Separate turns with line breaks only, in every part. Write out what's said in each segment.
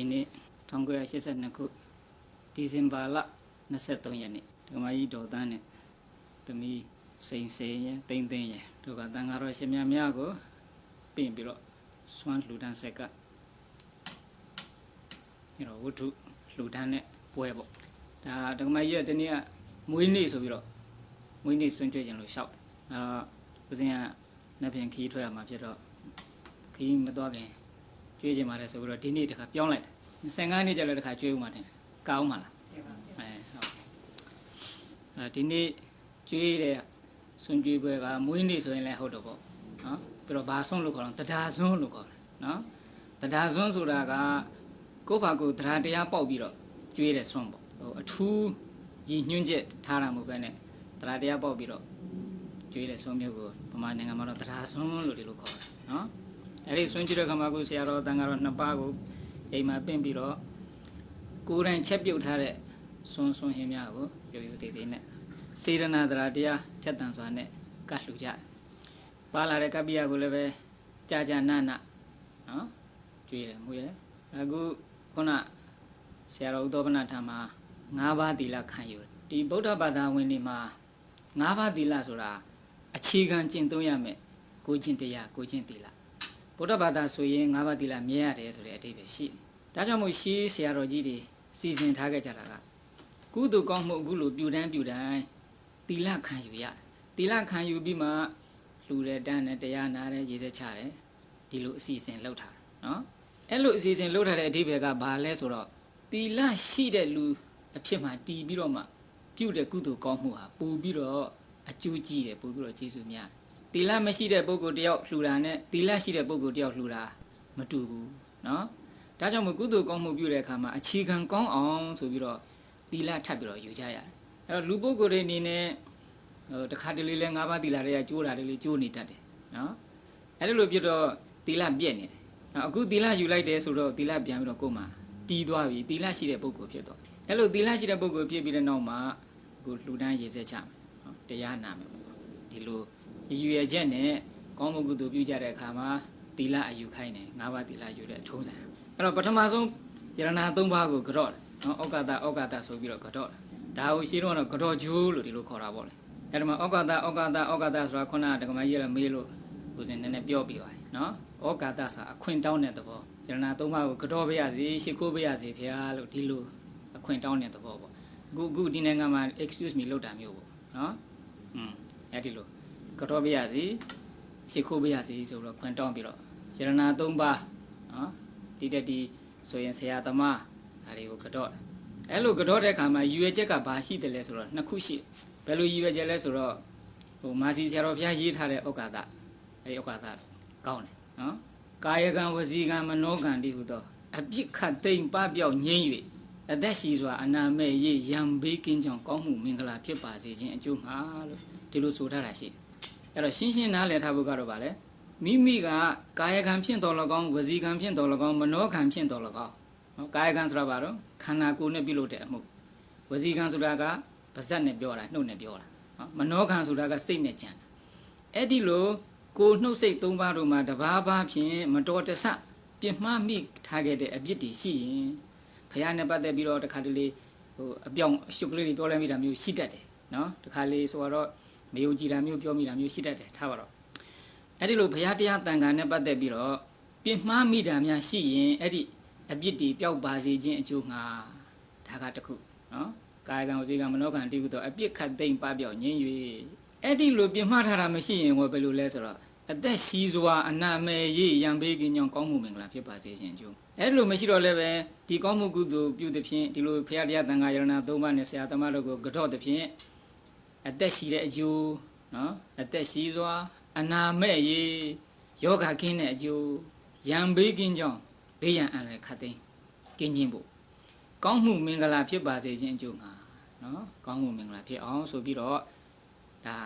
ဒီနေ့1982ခုဒီဇင်ဘာလ23ရက်နေ့ဒကမကြီးဒေါ်တန်းနဲ့သမီးစိန်စိန်ရဲ့တိမ့်သိန်းရဲ့တို့ကတန်ဃာတော်ရှင်များများကိုပြင်ပြီးတော့စွမ်းလှူဒန်းဆက်ကဝတ္ထုလှူဒန်းတဲ့ပွဲပေါ့ဒါဒကမကြီးကတနေ့ကမွေးနေ့ဆိုပြီးတော့မွေးနေ့ဆွင့်ကြွခြင်းလို့ရှောက်အဲ့တော့ဦးဇင်းကနှစ်ပြင်ခီးထွက်ရမှာဖြစ်တော့ခီးမသွားခင်ကျွေးခြင်းပါတယ်ဆိုပြီးတော့ဒီနေ့တခါပြောင်းလိုက်တယ်15နှစ်ကျလည်းတခါကျွေးဦးမှာတင်ကောင်းမှာလားဒီနေ့ကျွေးတဲ့ဆွန်ကျွေးပွဲကမွေးနေ့ဆိုရင်လည်းဟုတ်တော့ပေါ့နော်ပြီးတော့ဘာဆုံးလို့ခေါ်တော့တရားစွန်းလို့ခေါ်တယ်နော်တရားစွန်းဆိုတာကကိုယ့်ဘာကိုတရားတရားပေါက်ပြီးတော့ကျွေးတဲ့စွန်းပေါ့အထူးရည်ညွှန်းချက်ထားတာမဟုတ်ပဲနဲ့တရားတရားပေါက်ပြီးတော့ကျွေးတဲ့စွန်းမျိုးကိုဗမာနိုင်ငံမှာတော့တရားစွန်းလို့ဒီလိုခေါ်တယ်နော်အဲ့ဒီဆွန်ကျွေးတဲ့ခါမှာကိုဆရာတော်တန်ဃာတော်နှစ်ပါးကိုအိမ်မှာပင့်ပြီးတော့ကိုယ်တိုင်ချက်ပြုတ်ထားတဲ့စွန်းဟင်းများကိုရိုးရိုးသေးသေးနဲ့စေရနာတရားတရားထက်တန်စွာနဲ့ကတ်လှူကြတယ်ပါလာတဲ့ကပ္ပိယကိုလည်းပဲကြာကြာနာနာနော်ကျွေးတယ်မွေးတယ်အခုခုနဆရာတော်ဥသောပနထာမှာ၅ပါးသီလခံယူတယ်ဒီဗုဒ္ဓဘာသာဝင်တွေမှာ၅ပါးသီလဆိုတာအခြေခံကျင့်သုံးရမယ်ကိုကျင့်တရားကိုကျင့်သီလဗုဒ္ဓဘာသာဆိုရင်၅ပါးသီလမြဲရတယ်ဆိုတဲ့အဓိပ္ပာယ်ရှိတယ်ဒါကြောင့်မို့ရှေးဆရာတော်ကြီးတွေစီစဉ်ထားခဲ့ကြတာကကုသိုလ်ကောင်းမှုအခုလိုပြုတိုင်းသီလခံယူရတယ်သီလခံယူပြီးမှလှူတဲ့တန်းနဲ့တရားနာတဲ့ရည်စက်ချတယ်ဒီလိုအစီအစဉ်လုပ်ထားတယ်နော်အဲ့လိုအစီအစဉ်လုပ်ထားတဲ့အဓိပ္ပာယ်ကဘာလဲဆိုတော့သီလရှိတဲ့လူအဖြစ်မှာတည်ပြီးတော့မှပြုတဲ့ကုသိုလ်ကောင်းမှုဟာပို့ပြီးတော့အကျိုးကြီးတယ်ပို့ပြီးတော့ကျေးဇူးများတယ်သီလမရှိတဲ့ပုဂ္ဂိုလ်တယောက်လှူတာနဲ့သီလရှိတဲ့ပုဂ္ဂိုလ်တယောက်လှူတာမတူဘူးနော်ဒါကြောင့်မို့ကုသိုလ်ကောင်းမှုပြုတဲ့အခါမှာအခြေခံကောင်းအောင်ဆိုပြီးတော့သီလထပ်ပြီးတော့ယူကြရတယ်အဲ့တော့လူပုဂ္ဂိုလ်တွေအနေနဲ့တခါတလေလဲ၅ပါးသီလတွေကကျိုးတာတွေလေကျိုးနေတတ်တယ်နော်အဲ့ဒါလိုပြတော့သီလပြည့်နေတယ်အခုသီလယူလိုက်တယ်ဆိုတော့သီလပြန်ပြီးတော့ကိုယ်မှာတီးသွားပြီသီလရှိတဲ့ပုဂ္ဂိုလ်ဖြစ်သွားအဲ့လိုသီလရှိတဲ့ပုဂ္ဂိုလ်ဖြစ်ပြီးတဲ့နောက်မှာအခုလှူဒန်းရည်စက်ချမယ်တရားနာမယ်ဒီလိုရည်ရွယ်ချက်နဲ့ကောင်းမှုကုသိုလ်ပြုကြတဲ့အခါမှာသီလအယူခိုင်းတယ်၅ပါးသီလယူတဲ့ထုံးစံအဲ့တော့ပထမဆုံးယရဏ၃ပါးကိုကြော့တယ်နော်ဩကာသဆိုပြီးတော့ကြော့တယ်ဒါကိုရှင်းတော့ကြော့ကျိုးလို့ဒီလိုခေါ်တာပေါ့လေအဲ့ဒါမှာဩကာသဆိုတာခုနကဒကမကြီးလည်းမေးလို့ဦးဇင်းနည်းနည်းပြောပြပါနော်ဩကာသဆိုတာအခွင့်တောင်းတဲ့သဘောယရဏ၃ပါးကိုကြော့ပေးရစီရှ िख ိုးပေးရစီဖေဟာလို့ဒီလိုအခွင့်တောင်းတဲ့သဘောပေါ့အခုဒီနိုင်ငံမှာ excuse me လောက်တာမျိုးပေါ့နော်အဲ့ဒီလိုကြော့ပေးရစီရှ िख ိုးပေးရစီဆိုတော့ခွင့်တောင်းပြီးတော့ယရဏ၃ပါးနော်ဒီတက်ဒီဆိုရင်ဆရာသမားဒါတွေကိုကြော့အဲ့လိုကြော့တဲ့အခါမှာရည်ရွယ်ချက်ကဘာရှိတယ်လဲဆိုတော့နှစ်ခုရှိဘယ်လိုရည်ရွယ်ချက်လဲဆိုတော့မာစီဆရာတော်ဘုရားရေးထားတဲ့ဩကာသအဲ့ဒီဩကာသကောင်းတယ်နော်ကာယကံဝစီကံမနောကံတိဟုသောအပြစ်ခတ်သိမ့်ပပျောက်ငြိမ်း၍အသက်ရှိစွာအနာမဲ့ရေးရံဘေးကင်းကြောင်းကောင်းမှုမင်္ဂလာဖြစ်ပါစေခြင်းအကျိုးမှာလို့ဒီလိုဆိုထားတာရှိတယ်အဲ့တော့ရှင်းရှင်းနားလည်ထားဖို့ကတော့ဗာလဲမိမိကကာယကံဖြင့်တော်၎င်းဝစီကံဖြင့်တော်၎င်းမနောကံဖြင့်တော်၎င်းနော်ကာယကံဆိုတာဘာတော့ခန္ဓာကိုယ်နဲ့ပြုလုပ်တဲ့အမှုဝစီကံဆိုတာကပါဇက်နဲ့ပြောတာနှုတ်နဲ့ပြောတာနော်မနောကံဆိုတာကစိတ်နဲ့ကြံတာအဲ့ဒီလိုကိုနှုတ်စိတ်၃ပါးတို့မှာတဘာဘာဖြင့်မတော်တဆပြစ်မှားမိထားခဲ့တဲ့အပြစ်တွေရှိရင်ဘုရားနဲ့ပတ်သက်ပြီးတော့တခါတလေအပြောင်အရှုပ်ကလေးတွေပြောလိုက်မိတာမျိုးရှိတတ်တယ်နော်တခါလေဆိုတော့မယုံကြည်တာမျိုးပြောမိတာမျိုးရှိတတ်တယ်ထားပါတော့အဲ့ဒီလိုဘုရားတရားတန်ခါနဲ့ပတ်သက်ပြီးတော့ပြစ်မှားမိတာများရှိရင်အဲ့ဒီအပြစ်တွေပျောက်ပါစေခြင်းအကျိုးငှာဒါကတခုနော်ကာယကံဝစီကံမနောကံတိဟုသောအပြစ်ခတ်သိမ့်ပပျောက်ငြိမ်း၍အဲ့ဒီလိုပြမှားထားတာမရှိရင်ဘယ်လိုလဲဆိုတော့အသက်ရှိစွာအနာမဲ့ရေးရံပေးကင်းကြောင်းကောင်းမှုမင်္ဂလာဖြစ်ပါစေခြင်းအကျိုးအဲ့လိုမရှိတော့လည်းပဲဒီကောင်းမှုကုသိုလ်ပြုသဖြင့်ဒီလိုဖရာတရားတန်ခါယရဏ၃ပါးနဲ့ဆရာသမားတို့ကိုကြော့သဖြင့်အသက်ရှိတဲ့အကျိုးနော်အသက်ရှိစွာအနာမဲ့ရေးယောဂကင်းတဲ့အကျိုးရံပေးကင်းကြောင်းဘေးရန်အန္တရာယ်ခတ်သိမ်းကင်းခြင်းဖို့ကောင်းမှုမင်္ဂလာဖြစ်ပါစေခြင်းအကျိုးငါနော်ကောင်းမှုမင်္ဂလာဖြစ်အောင်ဆိုပြီးတော့ဒါ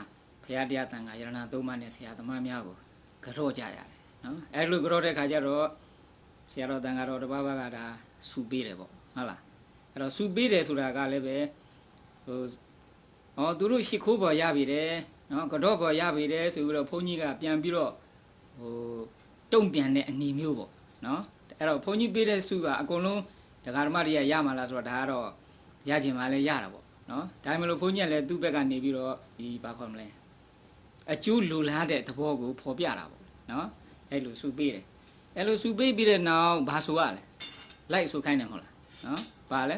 ဘုရားတရားတန်ခါယရဏ၃ပါးနဲ့ဆရာသမားများကိုကြော့ကြရတယ်နော်အဲ့လိုကြော့တဲ့ခါကျတော့ဆရာတော်တန်ခါတော်တစ်ပါးကဒါဆူပေးတယ်ပေါ့ဟုတ်လားအဲ့တော့ဆူပေးတယ်ဆိုတာကလည်းပဲသူတို့ရှ िख ိုးပေါ်ရပြီတယ်နော်ကြော့ပေါ်ရပြီတယ်ဆိုပြီးတော့ဘုန်းကြီးကပြန်ပြီးတော့တုံ့ပြန်တဲ့အနေမျိုးပေါ့နော် အဲ့တော့ဘုန်းကြီးပေးတဲ့စုကအကုန်လုံးဒကာဓမ္မတွေကရမှာလားဆိုတော့ဒါကတော့ရချင်မှလည်းရတာပေါ့နော်ဒါမှမဟုတ်ဘုန်းကြီးကလည်းသူ့ဘက်ကနေပြီးတော့ဒီဘာခေါ်မလဲအကျိုးလိုလားတဲ့သဘောကိုဖော်ပြတာပေါ့နော်အဲ့လိုစုပေးတယ်အဲ့လိုစုပေးပြီးတဲ့နောက်ဘာဆိုရလဲလိုက်ဆိုခိုင်းတယ်မဟုတ်လားနော်ဘာလဲ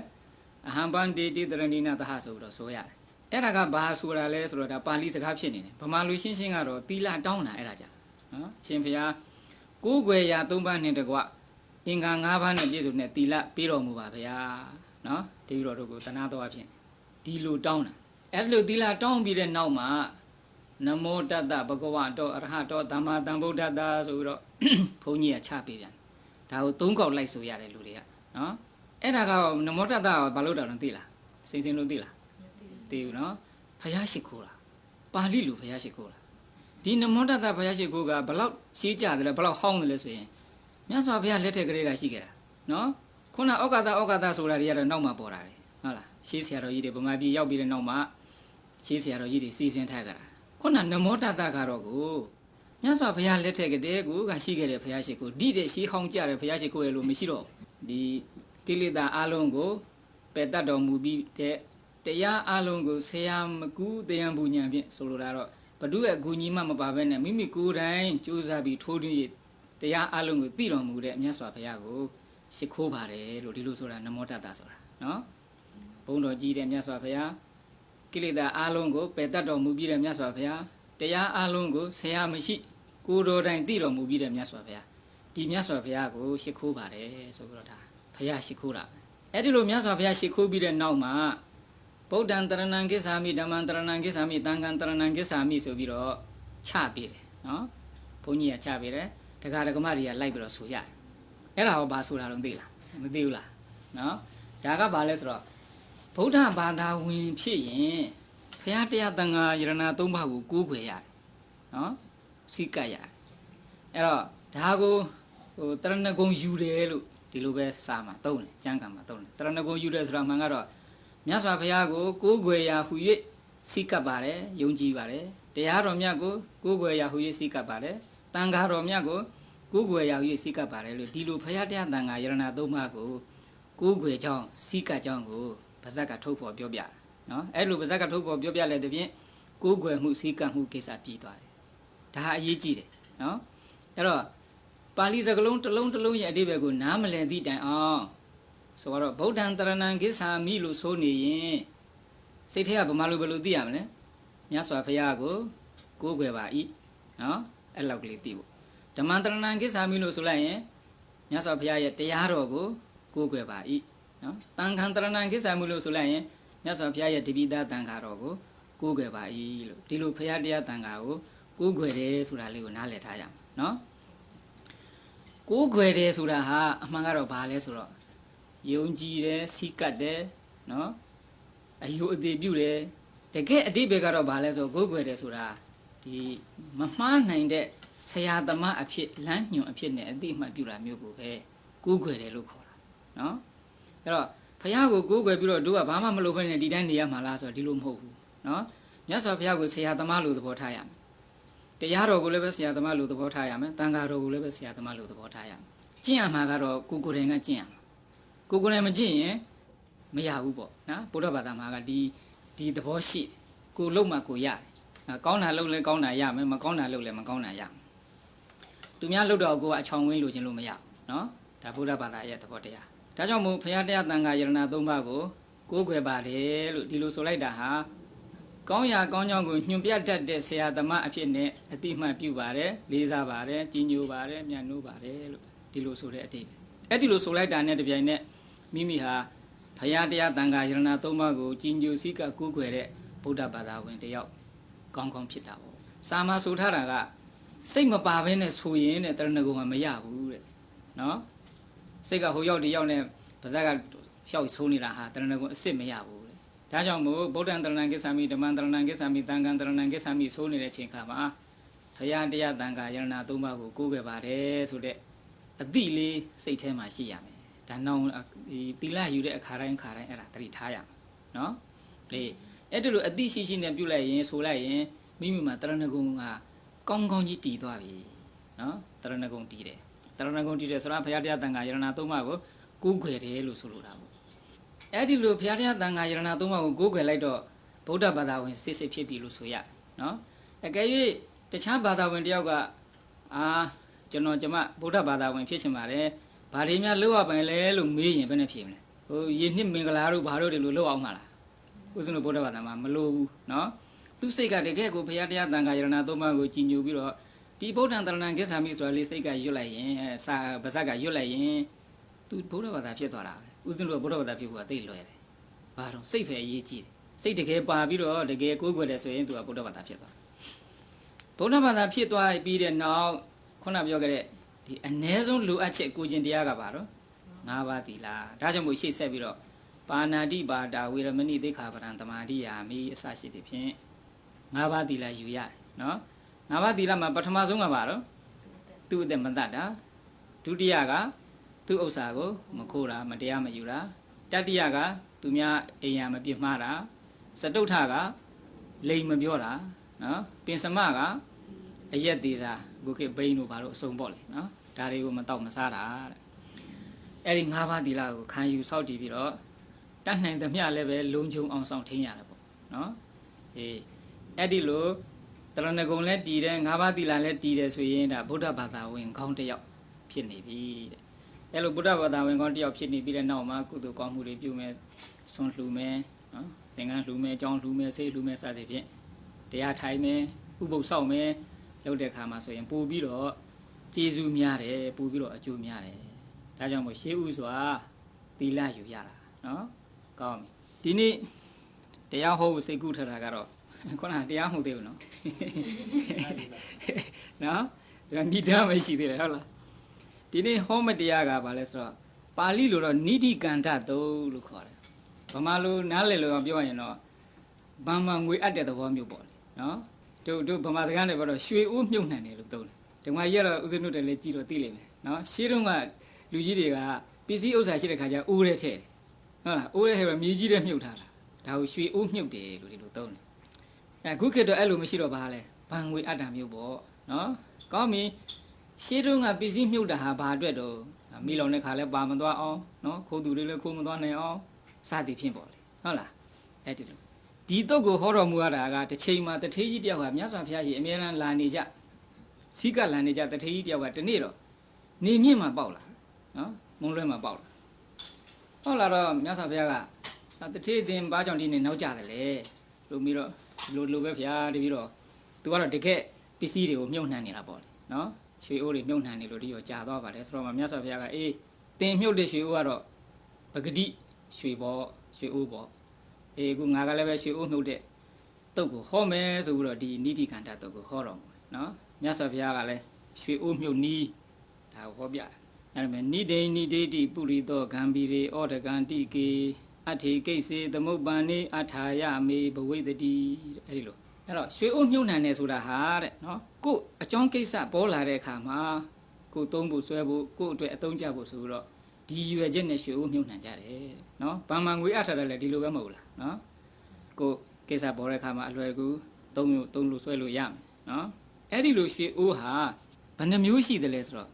အဟံပန္တိတိတရဏိနာသဟဆိုပြီးတော့ဆိုရတယ်အဲ့ဒါကဘာဆိုတာလဲဆိုတော့ဒါပါဠိစကားဖြစ်နေတယ်ဗမာလူရှင်းရှင်းကတော့သီလတောင်းတာအဲ့ဒါကြနော်အရှင်ဘုရားကိုးကွယ်ရာ၃ပါးနဲ့တကွအင်္ဂါ၅ပါးနဲ့ပြည့်စုံတဲ့သီလပေးတော်မူပါဗျာနော်တပည့်တော်တို့ကိုသနာတော်အဖြစ်ဒီလိုတောင်းတာအဲ့လိုသီလတောင်းပြီးတဲ့နောက်မှာနမောတတ္တဘဂဝတောအရဟတောသမ္မာသမ္ဗုဒ္ဓတ္တဆိုပြီးတော့ဘုန်းကြီးကချပေးပြန်ဒါကို၃ခေါက်လိုက်ဆိုရတယ်လူတွေကနော်အဲ့ဒါကနမောတတ္တကဘာလို့တောင်းလဲသိလားစိမ့်စင်လို့သိလားသိဘူးနော်ဖယားရှိခိုးတာပါဠိလူဖယားရှိခိုးတာဒီနမောတတ္တဖယားရှိခိုးကဘလောက်ရှင်းကြတယ်လဲဘလောက်ဟောင်းတယ်လဲဆိုရင်မြတ်စွာဘုရားလက်ထက်ကလေးကရှိခဲ့တာနော်ခုနဩကာသဆိုတာတွေကတော့နောက်မှပေါ်တာလေဟုတ်လားရှေးဆရာတော်ကြီးတွေဗမာပြည်ရောက်ပြီးတဲ့နောက်မှာရှေးဆရာတော်ကြီးတွေစီစဉ်ထားကြတာခုနနမောတတ္တကတော့ကိုမြတ်စွာဘုရားလက်ထက်ကတည်းကရှိခဲ့တဲ့ဘုရားရှိခိုးဒီတဲ့ရှေးဟောင်းကြတဲ့ဘုရားရှိခိုးရဲ့လို့မရှိတော့ဒီကိလေသာအလုံးကိုပယ်တတ်တော်မူပြီးတဲ့တရားအလုံးကိုဆရာမကူတရားဘူးညာဖြင့်ဆိုလိုတာတော့ဘဒုရဲ့ဂူညီမှမပါဘဲနဲ့မိမိကိုယ်တိုင်ကြိုးစားပြီးထိုးထွင်းရတရားအလုံးကိုသိတော်မူတဲ့မြတ်စွာဘုရားကိုရှိခိုးပါတယ်လို့ဒီလိုဆိုတာနမောတတ္တဆိုတာနော်ဘုန်းတော်ကြီးတဲ့မြတ်စွာဘုရားကိလေသာအလုံးကိုပယ်တတ်တော်မူပြီးတဲ့မြတ်စွာဘုရားတရားအလုံးကိုဆရာမရှိကိုယ်တော်တိုင်သိတော်မူပြီးတဲ့မြတ်စွာဘုရားဒီမြတ်စွာဘုရားကိုရှိခိုးပါတယ်ဆိုပြီးတော့ဒါဘုရားရှိခိုးတာအဲ့ဒီလိုမြတ်စွာဘုရားရှိခိုးပြီးတဲ့နောက်မှာဗုဒ္ဓံတရဏံကိစ္ဆာမိဓမ္မံတရဏံကိစ္ဆာမိသံဃံတရဏံကိစ္ဆာမိဆိုပြီးတော့ချပေးတယ်နော်ဘုန်းကြီးကချပေးတယ်ဒကာဒကမတွေကလိုက်ပြီးတော့ဆိုကြတယ်အဲ့ဒါဟောဘာဆိုတာတော့သိလားမသိဘူးလားနော်ဒါကဘာလဲဆိုတော့ဗုဒ္ဓဘာသာဝင်ဖြစ်ရင်ဘုရားတရားသံဃာယရဏသုံးပါးကိုကိုးကွယ်ရတယ်နော်စိတ်ကပ်ရတယ်အဲ့တော့ဒါကိုတရဏဂုံယူတယ်လို့ဒီလိုပဲစာမှာသုံးတယ်ကျမ်းဂန်မှာသုံးတယ်တရဏဂုံယူတယ်ဆိုတာမှန်ကတော့မြတ်စွာဘုရားကိုကိုးကွယ်ရာဟူ၍စိတ်ကပ်ပါတယ်ယုံကြည်ပါတယ်တရားတော်မြတ်ကိုကိုးကွယ်ရာဟူ၍စိတ်ကပ်ပါတယ်တန်ဃာတော်မြတ်ကိုကိုးကွယ်ရာဟူ၍စိတ်ကပ်ပါတယ်လို့ဒီလိုဘုရားတရားတန်ဃာယရဏသုံးပါးကိုကိုးကွယ်ကြောင်းစိတ်ကပ်ကြောင်းကိုဗဇက်ကထုတ်ဖော်ပြောပြတယ်နော်အဲ့လိုဗဇက်ကထုတ်ဖော်ပြောပြလဲတဲ့ဖြင့်ကိုးကွယ်မှုစိတ်ကပ်မှုကိစ္စပြီးသွားတယ်ဒါအရေးကြီးတယ်နော်အဲ့တော့ပါဠိစကားလုံးတစ်လုံးရဲ့အဓိပ္ပာယ်ကိုနားမလည်သည့်တိုင်အောင်ဆိုတော့ဗုဒ္ဓံတရဏံကိစ္ဆာမိလို့ဆိုနေရင်စိတ်ထဲကဗမာလိုဘယ်လိုသိရမလဲမြတ်စွာဘုရားကိုကိုးကွယ်ပါ၏နော်အဲ့လောက်ကလေးသိဖို့ဓမ္မတရဏံကိစ္ဆာမိလို့ဆိုလိုက်ရင်မြတ်စွာဘုရားရဲ့တရားတော်ကိုကိုးကွယ်ပါ၏နော်တန်ခံတရဏံကိစ္ဆာမိလို့ဆိုလိုက်ရင်မြတ်စွာဘုရားရဲ့တပိသတန်ခါတော်ကိုကိုးကွယ်ပါ၏လို့ဒီလိုဘုရားတရားတန်ခါကိုကိုးကွယ်တယ်ဆိုတာလေးကိုနားလည်ထားရမယ်နော်ကိုးကွယ်တယ်ဆိုတာဟာအမှန်ကတော့ဘာလဲဆိုတော့ယုံကြည်တယ်စိတ်ကပ်တယ်နော်အယူအသေးပြုတယ်တကယ်အတိပ္ပယ်ကတော့ဘာလဲဆိုကိုးကွယ်တယ်ဆိုတာဒီမမှားနိုင်တဲ့ဆရာသမားအဖြစ်လမ်းညွှန်အဖြစ်နဲ့အတိအမှတ်ပြုတာမျိုးကိုပဲကိုးကွယ်တယ်လို့ခေါ်တာနော်အဲ့တော့ဘုရားကိုကိုးကွယ်ပြီးတော့တို့ကဘာမှမလုပ်ဘဲနဲ့ဒီတိုင်းနေရမှာလားဆိုတော့ဒီလိုမဟုတ်ဘူးနော်မြတ်စွာဘုရားကိုဆရာသမားလို့သဘောထားရမယ်တရားတော်ကိုလည်းပဲဆရာသမားလို့သဘောထားရမယ်တန်ခါတော်ကိုလည်းပဲဆရာသမားလို့သဘောထားရမယ်ကျင့်ရမှာကတော့ကိုယ်တိုင်ကကျင့်ရမှာကိုယ်တိုင်မကျင့်ရင်မရဘူးပေါ့နော်ဗုဒ္ဓဘာသာမှာကဒီသဘောရှိကိုလုံးမှကိုရတယ်ကောင်းတာလုပ်လဲကောင်းတာရမယ်မကောင်းတာလုပ်လဲမကောင်းတာရမယ်သူများလုပ်တော့ကိုကအချောင်ဝင်းလိုချင်လို့မရဘူးနော်ဒါဗုဒ္ဓဘာသာရဲ့သဘောတရားဒါကြောင့်မို့ဘုရားတရားတန်ခါယရဏသုံးပါးကိုကိုးကွယ်ပါတယ်လို့ဒီလိုဆိုလိုက်တာဟာကောင်းရာကောင်းကြောင်းကိုညွှန်ပြတတ်တဲ့ဆရာသမားအဖြစ်နဲ့အတိအမှတ်ပြုပါတယ်လေးစားပါတယ်ကြီးညိုပါတယ်မြတ်နိုးပါတယ်လို့ဒီလိုဆိုတဲ့အတိတ်ပဲအဲ့ဒီလိုဆိုလိုက်တာနဲ့တပြိုင်နက်မိမိဟာဘုရားတရားတန်ခါယရဏသုံးပါးကိုကြီးညိုစိတ်ကကိုးကွယ်တဲ့ဗုဒ္ဓဘာသာဝင်တယောက်ကောင်းကောင်းဖြစ်တာပေါ့စာမဆိုထားတာကစိတ်မပါဘဲနဲ့ဆိုရင်တဲ့တရဏဂုံကမရဘူးတဲ့နော်စိတ်ကဟိုရောက်ဒီရောက်နဲ့ပါဇက်ကရှောက်ဆိုးနေတာဟာတရဏဂုံအစ်စ်မရဘူးတဲ့ဒါကြောင့်မို့ဗုဒ္ဓံတရဏံကိစ္ဆာမိဓမ္မံတရဏံကိစ္ဆာမိသံဃံတရဏံကိစ္ဆာမိဆိုးနေတဲ့ချိန်ခါမှာဘုရားတရားတန်ခါယရဏသုံးပါးကိုကိုးကွယ်ပါတယ်ဆိုတဲ့အတိလေးစိတ်ထဲမှာရှိရမယ်ဒါနောင်ဒီသီလယူတဲ့အခါတိုင်းအဲ့ဒါသတိထားရမယ်နော်လေအဲ့ဒါလိုအတိရှိနဲ့ပြုလိုက်ရင်ဆိုလိုက်ရင်မိမိမှာတရဏဂုံကကောင်းကောင်းကြီးတည်သွားပြီနော်တရဏဂုံတည်တယ် တရဏဂုံတည်တယ်ဆိုတာဘုရားတရားတန်ခါယရဏသုံးပါးကိုကိုးကွယ်တယ်လို့ဆိုလိုတာပေါ့အဲ့ဒီလိုဘုရားတရားတန်ခါယရဏသုံးပါးကိုကိုးကွယ်လိုက်တော့ဗုဒ္ဓဘာသာဝင်စစ်စစ်ဖြစ်ပြီလို့ဆိုရနော်အကယ်၍တခြားဘာသာဝင်တယောက်ကကျွန်မဗုဒ္ဓဘာသာဝင်ဖြစ်ချင်ပါတယ်ဘာတွေများလောက်ရပိုင်လဲလို့မေးရင်ဘယ်နဲ့ဖြေမလဲဟိုယင်းနှစ်မင်္ဂလာတို့ဘာတို့တွေလို့လောက်အောင်မှာလားဦးဇင်းတို့ဗုဒ္ဓဘာသာမှာမလို့ဘူးနော်သူစိတ်ကတကယ်ကိုဘုရားတရားတန်ခါယရဏသုံးပါးကိုကြည်ညိုပြီးတော့ဒီဗုဒ္ဓံတရဏံကိစ္ဆာမိဆိုတာလေးစိတ်ကရွတ်လိုက်ရင်စာပါဇက်ကရွတ်လိုက်ရင်သူဗုဒ္ဓဘာသာဖြစ်သွားတာပဲဦးဇင်းတို့ဗုဒ္ဓဘာသာဖြစ်ဖို့ကသိလွယ်တယ်ဘာတော့စိတ်ပဲအရေးကြီးတယ်စိတ်တကယ်ပါပြီးတော့တကယ်ကိုးကွယ်တယ်ဆိုရင်သူကဗုဒ္ဓဘာသာဖြစ်သွားဗုဒ္ဓဘာသာဖြစ်သွားပြီးတဲ့နောက်ခုနပြောခဲ့တဲ့ဒီအ ਨੇ ဆုံးလိုအပ်ချက်ကိုကျင်တရားကပါတော့၅ပါးသီလဒါကြောင့်မို့ရှေ့ဆက်ပြီးတော့ပါဏာတိပါဒဝေရမဏိသိက္ခာပဒံသမာဓိယာမိအစရှိသည်ဖြင့်၅ပါးသီလယူရတယ်နော်၅ပါးသီလမှာပထမဆုံးကပါတော့သူ့အသက်မတတ်တာဒုတိယကသူ့ဥစ္စာကိုမခိုးတာမတရားမယူတာတတိယကသူများအိမ်ရမပြစ်မှားတာစတုထကလိမ်မပြောတာနော်ပင်စမကအရက်သေးစားကိုခေဘိန်းတို့ဘာလို့အစုံပေါ့လေနော်ဒါတွေကိုမတော့မစားတာတဲ့အဲ့ဒီ၅ပါးသီလကိုခံယူစောင့်တည်ပြီးတော့တတ်နိုင်သမျှလည်းပဲလုံခြုံအောင်ဆောင်ထိန်ရတယ်ပေါ့နော်အဲ့ဒီလိုတရဏဂုံလည်းတည်တယ်၅ပါးသီလလည်းတည်တယ်ဆိုရင်ဒါဗုဒ္ဓဘာသာဝင်ကောင်းတစ်ယောက်ဖြစ်နေပြီတဲ့အဲ့လိုဗုဒ္ဓဘာသာဝင်ကောင်းတစ်ယောက်ဖြစ်နေပြီးတဲ့နောက်မှာကုသိုလ်ကောင်းမှုတွေပြုမယ်ဆွမ်းလှူမယ်နော်သင်္ကန်းလှူမယ်ကြောင်းလှူမယ်ဆေးလှူမယ်စသဖြင့်တရားထိုင်မယ်ဥပုသ်ဆောက်မယ်လုပ်တဲ့ခါမှာဆိုရင်ပို့ပြီးတော့ကျေးဇူးများတယ်ပို့ပြီးတော့အကျိုးများတယ်ဒါကြောင့်မို့ရှေးဥစွာသီလယူရတာနော်ကောင်းပြီဒီနေ့တရားဟောဖို့စိတ်ကူးထတာကတော့ခုနကတရားမှုသေးဘူးနော်နော်ဒါဏိဒာမရှိသေးတယ်ဟုတ်လားဒီနေ့ဟောမတရားကဘာလဲဆိုတော့ပါဠိလိုတော့နိတိကန္ဓတုလို့ခေါ်တယ်ဗမာလိုနားလည်လို့ပြောရင်တော့ဗမာငွေအပ်တဲ့သဘောမျိုးပေါ့လေနော်တို့ဗမာစကားနဲ့ပြောတော့ရွှေအိုးမြုပ်နှံတယ်လို့သုံးတယ်ဒီမှာကြီးကတော့ဥစဉ်တို့တယ်လည်းကြည့်တော့သိလိမ့်မယ်နော်ရှင်းတော့ကလူကြီးတွေကပစ္စည်းဥစ္စာရှိတဲ့ခါကျအိုးထဲထည့်တယ်ဟုတ်လားအိုးထဲထည့်ပြီးမြေကြီးထဲမြုပ်ထားတာဒါကိုရွှေအိုးမြုပ်တယ်လို့ဒီလိုသုံးတယ်အခုခေတ်တော့အဲ့လိုမရှိတော့ဘာလဲဘန်ငွေအပ်တာမျိုးပေါ့နော်ကောင်းပြီရှင်းတော့ကပစ္စည်းမြုပ်တာဟာဘာအတွက်တော့မိလောင်တဲ့ခါလဲပါမသွားအောင်နော်ခိုးသူတွေလည်းခိုးမသွားနိုင်အောင်စသည်ဖြင့်ပေါ့လေဟုတ်လားအဲ့ဒီလိုဒီတုတ်ကိုဟောတော်မူရတာကတစ်ချိန်မှာတထေးကြီးတယောက်ကမြတ်စွာဘုရားကြီးအမြဲတမ်းလာနေကြစီကလာနေကြတထေးကြီးတယောက်ကတနေ့တော့နေမြင့်မှာပေါက်လာနော်မုံလွဲမှာပေါက်လာတော့မြတ်စွာဘုရားကတထေးအင်းဘာကြောင့်ဒီနေ့နောက်ကြတယ်လဲလို့ပြီးတော့လိုပဲဘုရားတပြီးတော့သူကတော့တကယ်ပစ္စည်းတွေကိုမြုပ်နှံနေတာပေါ့လေနော်ရွှေအိုးတွေမြုပ်နှံနေလို့ဒီရောကြာသွားပါတယ်ဆိုတော့မြတ်စွာဘုရားကအေးတင်မြုပ်တဲ့ရွှေအိုးကတော့ပဂတိရွှေပေါ့ရွှေအိုးပေါ့အေးခုငါကလည်းပဲရွှေအိုးမြုပ်တဲ့တုတ်ကိုဟောမယ်ဆိုပြီးတော့ဒီနိတိကန္တတုတ်ကိုဟောတော်မူတယ်နော်မြတ်စွာဘုရားကလည်းရွှေအိုးမြုပ်နီးဒါကိုဟောပြတယ်အဲ့ဒါမဲ့နိဒိနိဒိတိပုရိသောဂံဗီရေဩဒကံတိကေအထေကိစေသမုပ္ပန်နေအထာယမေဘဝိတတိအဲ့ဒီလိုအဲ့တော့ရွှေအိုးမြုပ်နှံနေဆိုတာဟာတဲ့နော်ကို့အကြောင်းကိစ္စပေါ်လာတဲ့အခါမှာကိုသုံးဖို့ဆွဲဖို့ကို့အတွက်အသုံးချဖို့ဆိုတော့ဒီရွယ်ချက်နဲ့ရွှေအိုးမြုပ်နှံကြတယ်နော်ဗမာငွေအထားတယ်လေဒီလိုပဲမဟုတ်လားနော်ကို့ကိစ္စပေါ်တဲ့အခါမှာအလွယ်ကူသုံးလို့ဆွဲလို့ရမယ်နော်အဲ့ဒီလိုရွှေအိုးဟာဘယ်နှမျိုးရှိတယ်လဲဆိုတော့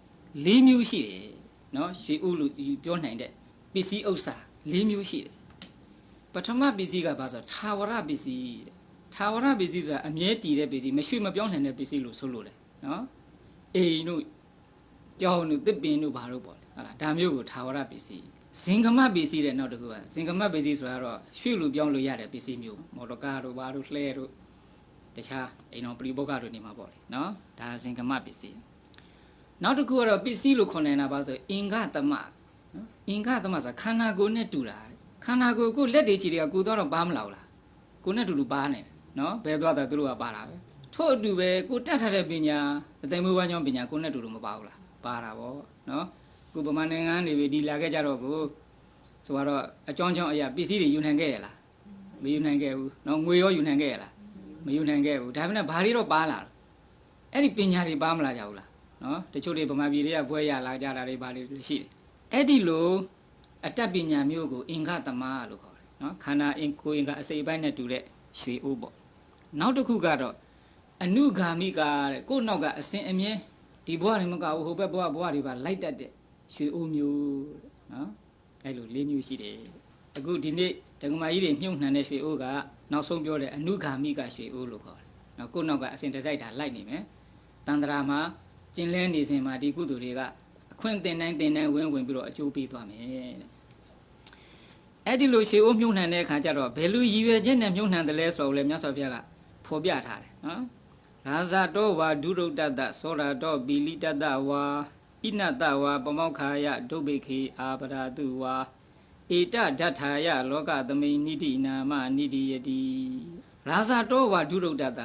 ၄မျိုးရှိတယ်နော်ရွှေအိုးလို့ပြောနိုင်တဲ့ပစ္စည်းဥစ္စာ၄မျိုးရှိတယ်ပထမပစ္စည်းကဘာဆိုထာဝရပစ္စည်းတဲ့ထာဝရပစ္စည်းဆိုတာအမြဲတည်တဲ့ပစ္စည်းမရွှေ့မပြောင်းနိုင်တဲ့ပစ္စည်းလို့ဆိုလို့တယ်နော်အိမ်တို့ကြောင်တို့တစ်ပင်တို့ဘာလို့ပေါ့လေဟုတ်လားဒါမျိုးကိုထာဝရပစ္စည်းဇင်္ဂမပစ္စည်းတဲ့နောက်တစ်ခုကဇင်္ဂမပစ္စည်းဆိုတာတော့ရွှေ့လို့ပြောင်းလို့ရတဲ့ပစ္စည်းမျိုးမော်တော်ကားတို့ဘာတို့လှဲတို့တခြားအိမ်တော်ပရိဘောဂတို့နေမှာပေါ့လေနော်ဒါဇင်္ဂမပစ္စည်းနောက်တစ်ခုကတော့ပစ္စည်းလို့ခေါ်နေတာပါဆိုအင်္ဂသမနော်အင်္ဂသမဆိုခန္ဓာကိုယ်နဲ့တူတာခန္ဓာကိုယ်ကိုလက်တွေချီတွေကကိုတော့ပါမလောက်လားကိုနဲ့တူတူပါနေတယ်နော်ဘယ်သွားတာသူတို့ကပါတာပဲထို့အတူပဲကိုတတ်ထားတဲ့ပညာအသိမွေးဝါးကြောင်းပညာကိုနဲ့တူတူမပါဘူးလားပါတာပေါ့နော်ကိုဗမာနိုင်ငံနေပြီဒီလာခဲ့ကြတော့ကိုဆိုတော့အကြောင်းကြောင့်အရာပစ္စည်းတွေယူနိုင်ခဲ့ရလားမယူနိုင်ခဲ့ဘူးနော်ငွေရောယူနိုင်ခဲ့ရလားမယူနိုင်ခဲ့ဘူးဒါပေမဲ့ဘာတွေတော့ပါလာအဲ့ဒီပညာတွေပါမလာကြဘူးလားနော်တချို့တွေဗမာပြည်တွေကဘွဲရလာကြတာတွေဘာတွေရှိတယ်အဲ့ဒီလိုအတတ်ပညာမျိုးကိုအင်္ဂသမလို့ခေါ်တယ်နော်ခန္ဓာအင်ကိုအင်္ဂအစိပ်ပိုင်းနဲ့တူတဲ့ရွှေအိုးပေါ့နောက်တစ်ခုကတော့အနုဂါမိကတဲ့ကို့နောက်ကအစဉ်အမြဲဒီ ဒီဘွားတွေမကဘူးဟိုဘက်ဘွားတွေပါလိုက်တတ်တဲ့ရွှေအိုးမျိုးနော်အဲ့လို၄မျိုးရှိတယ်အခုဒီနေ့ဒကမာကြီးတွေမြုပ်နှံတဲ့ရွှေအိုးကနောက်ဆုံးပြောတဲ့အနုဂါမိကရွှေအိုးလို့ခေါ်တယ်နော်ကိုယ့်နောက်ကအစဉ်တစိုက်တာလိုက်နေမယ်တန်တရာမှာကျင်လဲနေစဉ်မှာဒီကုသိုလ်တွေကအခွင့်တင်တိုင်းဝင်ပြီးတော့အကျိုးပေးသွားမယ်တဲ့အဲ့ဒီလိုရွှေအိုးမြုပ်နှံတဲ့အခါကျတော့ဘယ်လိုရည်ရွယ်ချက်နဲ့မြုပ်နှံတယ်လဲဆိုတော့လေမြတ်စွာဘုရားကဖော်ပြထားတယ်နော်ရာဇတောဝါဒုရုတ္တတသောရတောဘီလိတတဝါဣနတဝါပမောက္ခာယဒုဗ္ဗေခေအာပရာတုဝါဧတဒဋ္ဌာယလောကသမိနိတိနာမနိတိယတိရာဇတောဝါဒုရုတ္တတ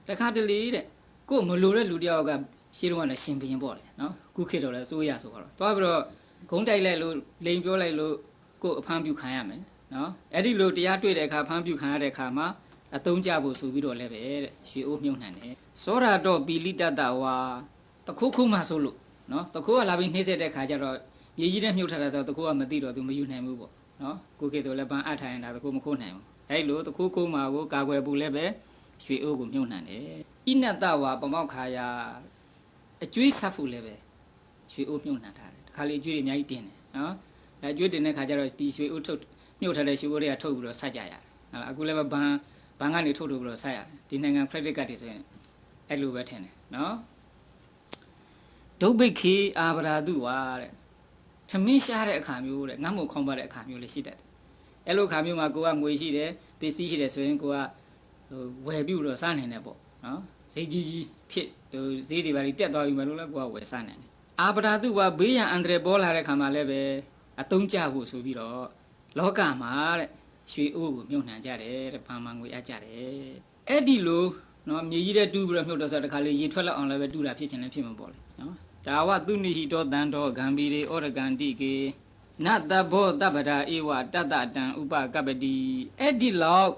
တခါတလေတဲ့ကိုမလိုတဲ့လူတယောက်ကရှင်းတော့လည်းရှင်ဘရင်ပေါ့လေနော်ခုခေတ်တော့လည်းစိုးရဆိုတော့သွားပြီးတော့ဂုံးတိုက်လိုက်လို့လိန်ပြောလိုက်လို့ကိုအဖမ်းပြုခံရမယ်နော်အဲ့ဒီလိုတရားတွေ့တဲ့အခါဖမ်းပြုခံရတဲ့အခါမှာအသုံးကျဖို့ဆိုပြီးတော့လည်းပဲတဲ့ရွှေအိုးမြုပ်နှံတယ်သောရတော့ပီလိတတဝါတခုခုမှဆိုလို့နော်တခုကလာပြီးနှိမ့်ဆက်တဲ့ခါကျတော့မြေကြီးထဲမြုပ်ထားတာဆိုတော့တခုကမသိတော့သူမယူနိုင်ဘူးပေါ့နော်ကိုကေဆိုလည်းပန်းအပ်ထိုင်တာတခုမခိုးနိုင်ဘူးအဲ့လိုတခုခုမှကိုကာကွယ်ဖို့လည်းပဲရွှေအိုးကိုမြုပ်နှံတယ်ဣနတဝါပမောက္ခာယအကျွေးဆက်ဖို့လည်းပဲရွှေအိုးမြုပ်နှံထားတယ်တခါလေအကျွေးတွေအများကြီးတင်တယ်နော်အကျွေးတင်တဲ့ခါကျတော့ဒီရွှေအိုးထုတ်မြုပ်ထားတဲ့ရွှေအိုးတွေကထုတ်ပြီးတော့ဆက်ကြရတယ်ဟုတ်လားအခုလည်းပဲဘန်ကနေထုတ်ပြီးတော့ဆက်ရတယ်ဒီနိုင်ငံ credit card တွေဆိုရင်အဲ့လိုပဲထင်တယ်နော်ဒုဗ္ဗိခေအာဗရာတုဝါတဲ့သမင်းရှားတဲ့အခါမျိုးတဲ့ငတ်မုတ်ခေါင်းပါတဲ့အခါမျိုးလေးရှိတတ်တယ်အဲ့လိုအခါမျိုးမှာကိုကငွေရှိတယ်ပစ္စည်းရှိတယ်ဆိုရင်ကိုကဝယ်ပြီးတော့စားနိုင်တယ်ပေါ့နော်ဈေးကြီးဖြစ်ဈေးတွေပါတက်သွားပြီမလို့လဲကိုကဝယ်စားနိုင်တယ်အာဗရာတုဝါဘေးရန်အန္တရာယ်ပေါ်လာတဲ့ခါမှာလည်းပဲအသုံးကျဖို့ဆိုပြီးတော့လောကမှာတဲ့ရွှေအိုးကိုမြုပ်နှံကြတယ်တဲ့ဘာမှငွေအပ်ကြတယ်အဲ့ဒီလိုနော်မြေကြီးတဲ့တူးပြီးတော့မြုပ်တော့ဆိုတခါလေရေထွက်လောက်အောင်လည်းပဲတူးတာဖြစ်ချင်လည်းဖြစ်မှာပေါ့လေနော်ဒါဝသူနိဟိတောတန်တော်ဂံဘီရေဩရဂန္တိကေနတဘောတပ္ပဒါဧဝတတတံဥပကပ္ပတိအဲ့ဒီလောက်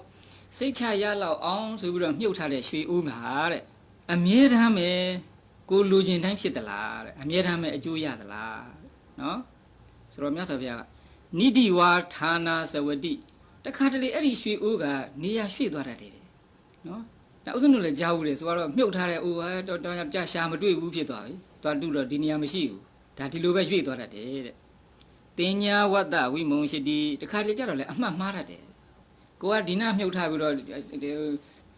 စိတ်ချရလောက်အောင်ဆိုပြီးတော့မြုပ်ထားတဲ့ရွှေအိုးမှာတဲ့အမြဲတမ်းပဲကိုလူချင်းတိုင်းဖြစ်သလားတဲ့အမြဲတမ်းပဲအကျိုးရသလားနော်ဆိုတော့မြတ်စွာဘုရားကနိတိဝါဌာနာဇဝတိတခါတလေအဲ့ဒီရွှေအိုးကနေရာရွှေ့သွားတတ်တယ်နော်ဒါဥစဉ်တို့လည်းကြားဘူးတယ်ဆိုတော့မြုပ်ထားတဲ့အိုးကတော့ကြာရှာမတွေ့ဘူးဖြစ်သွားပြီသွားတူတော့ဒီနေရာမရှိဘူးဒါဒီလိုပဲရွှေ့သွားတတ်တယ်တဲ့တင်ညာဝတ္တဝိမုံရှိတိတခါတလေကြတော့လည်းအမှတ်မှားတတ်တယ်ကိုကဒီနာမြုပ်ထားပြီးတော့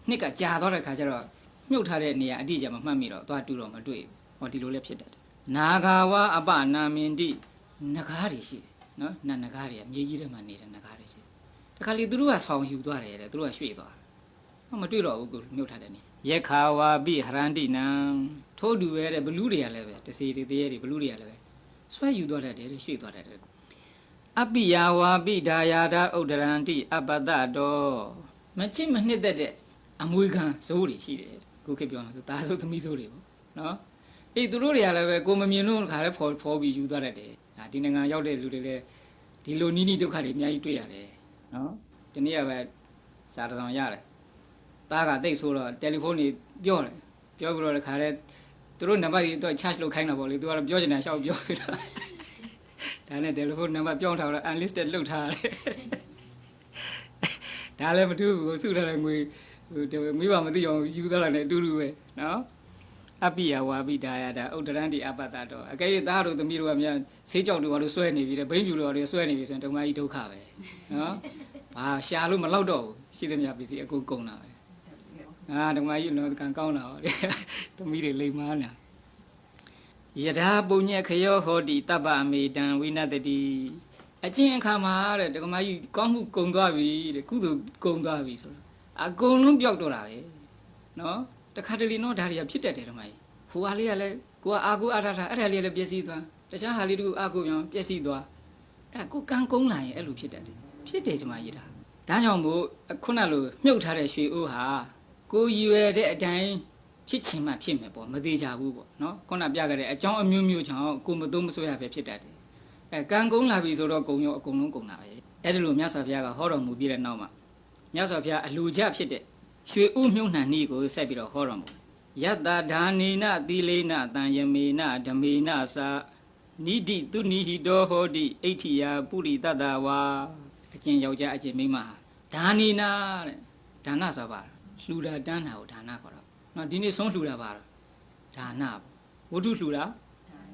နှစ်ကကြာသွားတဲ့ခါကျတော့မြုပ်ထားတဲ့နေရာအတိအကျမမှတ်မိတော့သွားတူတော့မတွေ့ဘူးဟောဒီလိုလည်းဖြစ်တတ်တယ်နာဂါဝအပနာမင်တိနဂါးတွေရှိတယ်နော်နဂါးတွေကမြေကြီးထဲမှာနေတဲ့နဂါးတွေရှိတခါလေသူတို့ကဆောင်းယူသွားတယ်တဲ့သူတို့ကရွှေ့သွားတယ်မတွေ့တော့ဘူးကိုမြုပ်ထားတဲ့နေယက္ခာဝါပိဟရန္တိနံထို့တူပဲတဲ့ဘလူးတွေကလည်းပဲတစီတွေတရေတွေဘလူးတွေကလည်းပဲဆွဲယူသွားတတ်တယ်ရွှေ့သွားတတ်တယ်အပိယဝါပိဒါယာဒဥဒ္ဒရန္တိအပတ္တတော်မချစ်မနှစ်သက်တဲ့အမွေခံဇိုးတွေရှိတယ်ကိုခေပြောမှာဆိုဒါဆိုသမီးဇိုးတွေပေါ့နော်အေးသူတို့တွေကလည်းပဲကိုမမြင်လို့ခါလဲဖော်ပြီးယူသွားတတ်တယ်ဒါဒီနိုင်ငံရောက်တဲ့လူတွေလည်းဒီလိုနီးနီးဒုက္ခတွေအများကြီးတွေ့ရတယ်နော်ဒီနေ့ကပဲစာတစောင်ရတယ်သားကတိတ်ဆိုတော့တယ်လီဖုန်းကြီးပြောတယ်ပြောပြီးတော့ခါလဲသူတို့နံပါတ်ကြီးတော့ charge လုပ်ခိုင်းတာပေါ့လေသူကတော့ပြောချင်တာရှောက်ပြောပြီးတော့ဒါနဲ့တယ်လီဖုန်းနံပါတ်ပြောင်းထားတော့ unlisted လုပ်ထားတယ်ဒါလည်းမတူဘူးကိုစုထားတဲ့ငွေမိဘမသိအောင်ယူသွားတာနဲ့အတူတူပဲနော်အပိယဝါပိဒါယတာဥဒ္ဒရန္တိအပတ္တတော်အကယ်၍သားတို့သမီးတို့ကများဆေးကြောက်တို့ဘာလို့ဆွဲနေပြီတဲ့ဘိန်းပြူတို့တွေဆွဲနေပြီဆိုရင်ဒုက္ခကြီးဒုက္ခပဲနော်ဘာရှာလို့မလောက်တော့ဘူးရှိသမျှပစ္စည်းအကုန်ကုန်တာပဲဒုက္ခကြီးတော့ကံကောင်းတာဟောသမီးတွေလိမ်မားနေတာယထာပုညခယောဟောတိတပ္ပအမေတံဝိနတတိအချင်းအခါမှာတဲ့ဒုက္ခကြီးကောင်းမှုကုန်သွားပြီတဲ့ကုသိုလ်ကုန်သွားပြီဆိုတော့အကုန်လုံးပျောက်တော့တာပဲနော်တခါတလေတော့ဒါတွေကဖြစ်တတ်တယ်ဓမ္မကြီးဟိုဟာလေးကလည်းကိုကအာကိုအာထထအဲ့ဒါလေးလည်းပျက်စီးသွားတခြားဟာလေးတို့အာကိုပြောင်းပျက်စီးသွားအဲ့ဒါကိုကံကုန်းလာရင်အဲ့လိုဖြစ်တတ်တယ်ဖြစ်တယ်ဓမ္မကြီးဒါကြောင့်မို့ခုနလိုမြုပ်ထားတဲ့ရွှေအိုးဟာကိုရွယ်တဲ့အတိုင်းဖြစ်ချင်မှဖြစ်မယ်ပေါ့မသေးကြဘူးပေါ့နော်ခုနပြခဲ့တဲ့အကြောင်းအမျိုးမျိုးကြောင့်ကိုမသုံးမဆွဲရပဲဖြစ်တတ်တယ်ကံကုန်းလာပြီဆိုတော့ကုံရောအကုန်လုံးကုံတာပဲအဲ့ဒီလိုမြတ်စွာဘုရားကဟောတော်မူပြီးတဲ့နောက်မှာမြတ်စွာဘုရားအလိုကျဖြစ်တဲ့ရွှေဥမြုံနှံနည်းကိုဆက်ပြီးတော့ဟောတော်မူယတ္တဓာနေနသီလေနတံယမေနဓမေနသာနိတိသူနိဟိတောဟောတိအဋ္ဌိယပုရိတတဝါအကျင့်ယောက်ျားအကျင့်မိန်းမဓာနေနတဲ့ဒါနဆိုပါလှူတာတန်းတာကိုဒါနခေါ်တော့နော်ဒီနေ့ဆုံးလှူတာပါတော့ဒါန ဝတ္ထုလှူတာ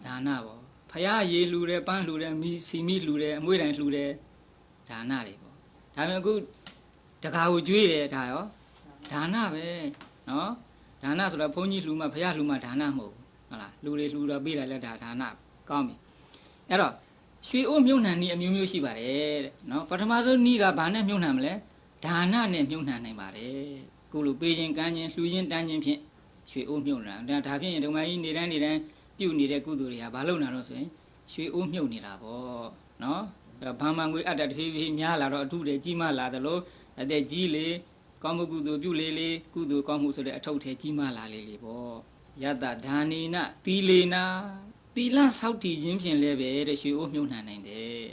ဒါနပေါ့ဖရာရေလှူတယ်ပန်းလှူတယ်မိစီမိလှူတယ်အမွေးတိုင်းလှူတယ်ဒါနတွေပေါ့ဒါပေမဲ့အခုတကာကိုကျွေးတယ်ဒါရောဒါနပဲနော်ဒါနဆိုတော့ဘုန်းကြီးလှူမှဖရာလှူမှဒါနမဟုတ်ဟုတ်လားလူတွေလှူတော့ပေးတယ်လက်ဒါနကောင်းပြီအဲ့တော့ရွှေအိုးမြုံနှံနည်းအမျိုးမျိုးရှိပါတယ်တဲ့နော်ပထမဆုံးနည်းကဘာနဲ့မြုံနှံမလဲဒါနနဲ့မြုံနှံနိုင်ပါတယ်ကိုလိုပေးခြင်းကမ်းခြင်းလှူခြင်းတန်းခြင်းဖြင့်ရွှေအိုးမြုံနှံဒါဖြင့်ဒုမကြီးနေတိုင်းပြုတ်နေတဲ့ကုသိုလ်တွေကဘာလို့နာတော့ဆိုရင်ရွှေအိုးမြုပ်နေတာပေါ့နော်အဲ့တော့ဘာမှငွေအပ်တတဖြည်းဖြည်းများလာတော့အထုတွေကြီးမားလာသလိုအသက်ကြီးလေကောင်းမှုကုသိုလ်ပြုလေကုသိုလ်ကောင်းမှုဆိုတဲ့အထုပ်ထဲကြီးမားလာလေပေါ့ယတဒါနေနသီလေနာသီလဆောက်တည်ခြင်းဖြင့်လည်းပဲတဲ့ရွှေအိုးမြုပ်နှံနိုင်တယ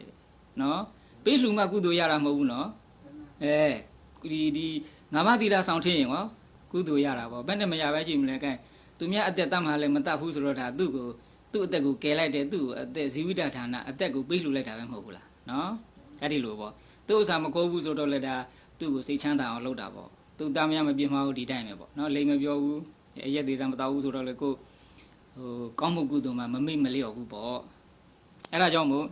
်နော်ပေးလှူမှကုသိုလ်ရတာမဟုတ်ဘူးနော်ဒီငါးပါးသီလဆောင်ထင်းရင်ဟောကုသိုလ်ရတာပေါ့ဘယ်နဲ့မရပဲရှိမလဲကဲသူများအသက်တတ်မှလည်းမတတ်ဘူးဆိုတော့ဒါသူ့အသက်ကိုကယ်လိုက်တယ်သူ့အသက်ဇီဝိတဌာနအသက်ကိုပေးလှူလိုက်တာပဲမဟုတ်ဘူးလားနော်အဲ့ဒီလိုပေါ့သူ့ဥစ္စာမကိုးဘူးဆိုတော့လည်းဒါသူ့ကိုစိတ်ချမ်းသာအောင်လုပ်တာပေါ့သူတာမရမပြင်းမဟုတ်ဒီတိုင်းပဲပေါ့နော်လိမ်မပြောဘူးအရက်သေးစားမတော်ဘူးဆိုတော့လေကိုကောင်းမှုကုသိုလ်မှာမမိတ်မလျော့ဘူးပေါ့အဲ့ဒါကြောင့်မို့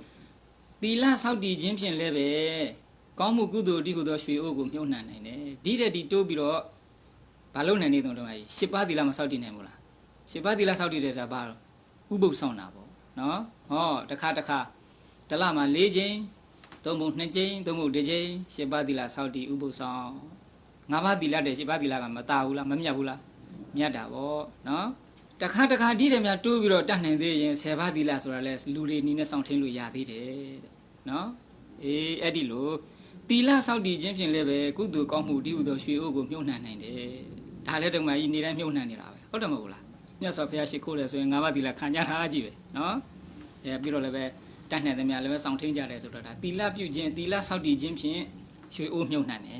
သီလဆောက်တည်ခြင်းဖြင့်လည်းပဲကောင်းမှုကုသိုလ်တိကုသိုလ်ရွှေအိုးကိုမြုံနှံနိုင်တယ်ဒီတဲ့ဒီတိုးပြီးတော့ဘာလို့နိုင်နေတုံးတော့ရှစ်ပါးသီလမဆောက်တည်နိုင်ဘူးလားရှစ်ပါးသီလဆောက်တည်တယ်ဆိုတာဘာလို့ဥပုပ်ဆောင်တာပေါ့နော်ဟောတစ်ခါတလမှာ၄ချိန်သုံးပုံ2ချိန်သုံးပုံ1ချိန်ရှစ်ပါးသီလဆောက်တည်ဥပုပ်ဆောင်ငါးပါးသီလတဲ့ရှစ်ပါးသီလကမတာဘူးလားမမြတ်ဘူးလားမြတ်တာပေါ့နော်တခါဒီတယ်များတိုးပြီးတော့တတ်နိုင်သေးရင်10ပါးသီလဆိုတာလဲလူတွေနီးနဲ့စောင့်ထင်းလို့ရသေးတယ်တဲ့နော်အဲ့ဒီလိုသီလဆောက်တည်ခြင်းဖြင့်လည်းပဲကုသိုလ်ကောင်းမှုဒီဟုသောရွှေအိုးကိုမြုံနှံနိုင်တယ်ဒါလည်းတမကြီးနေတိုင်းမြုံနှံနေတာပဲဟုတ်တယ်မဟုတ်လားမြတ်စွာဘုရားရှိခိုးတယ်ဆိုရင်၅ပါးသီလခံကြတာကြည့်ပဲနော်ပြီးတော့လည်းပဲတတ်နိုင်သမျှလည်းပဲစောင့်ထင်းကြတယ်ဆိုတော့ဒါသီလပြုခြင်းသီလဆောက်တည်ခြင်းဖြင့်ရွှေအိုးမြုံနှံတယ်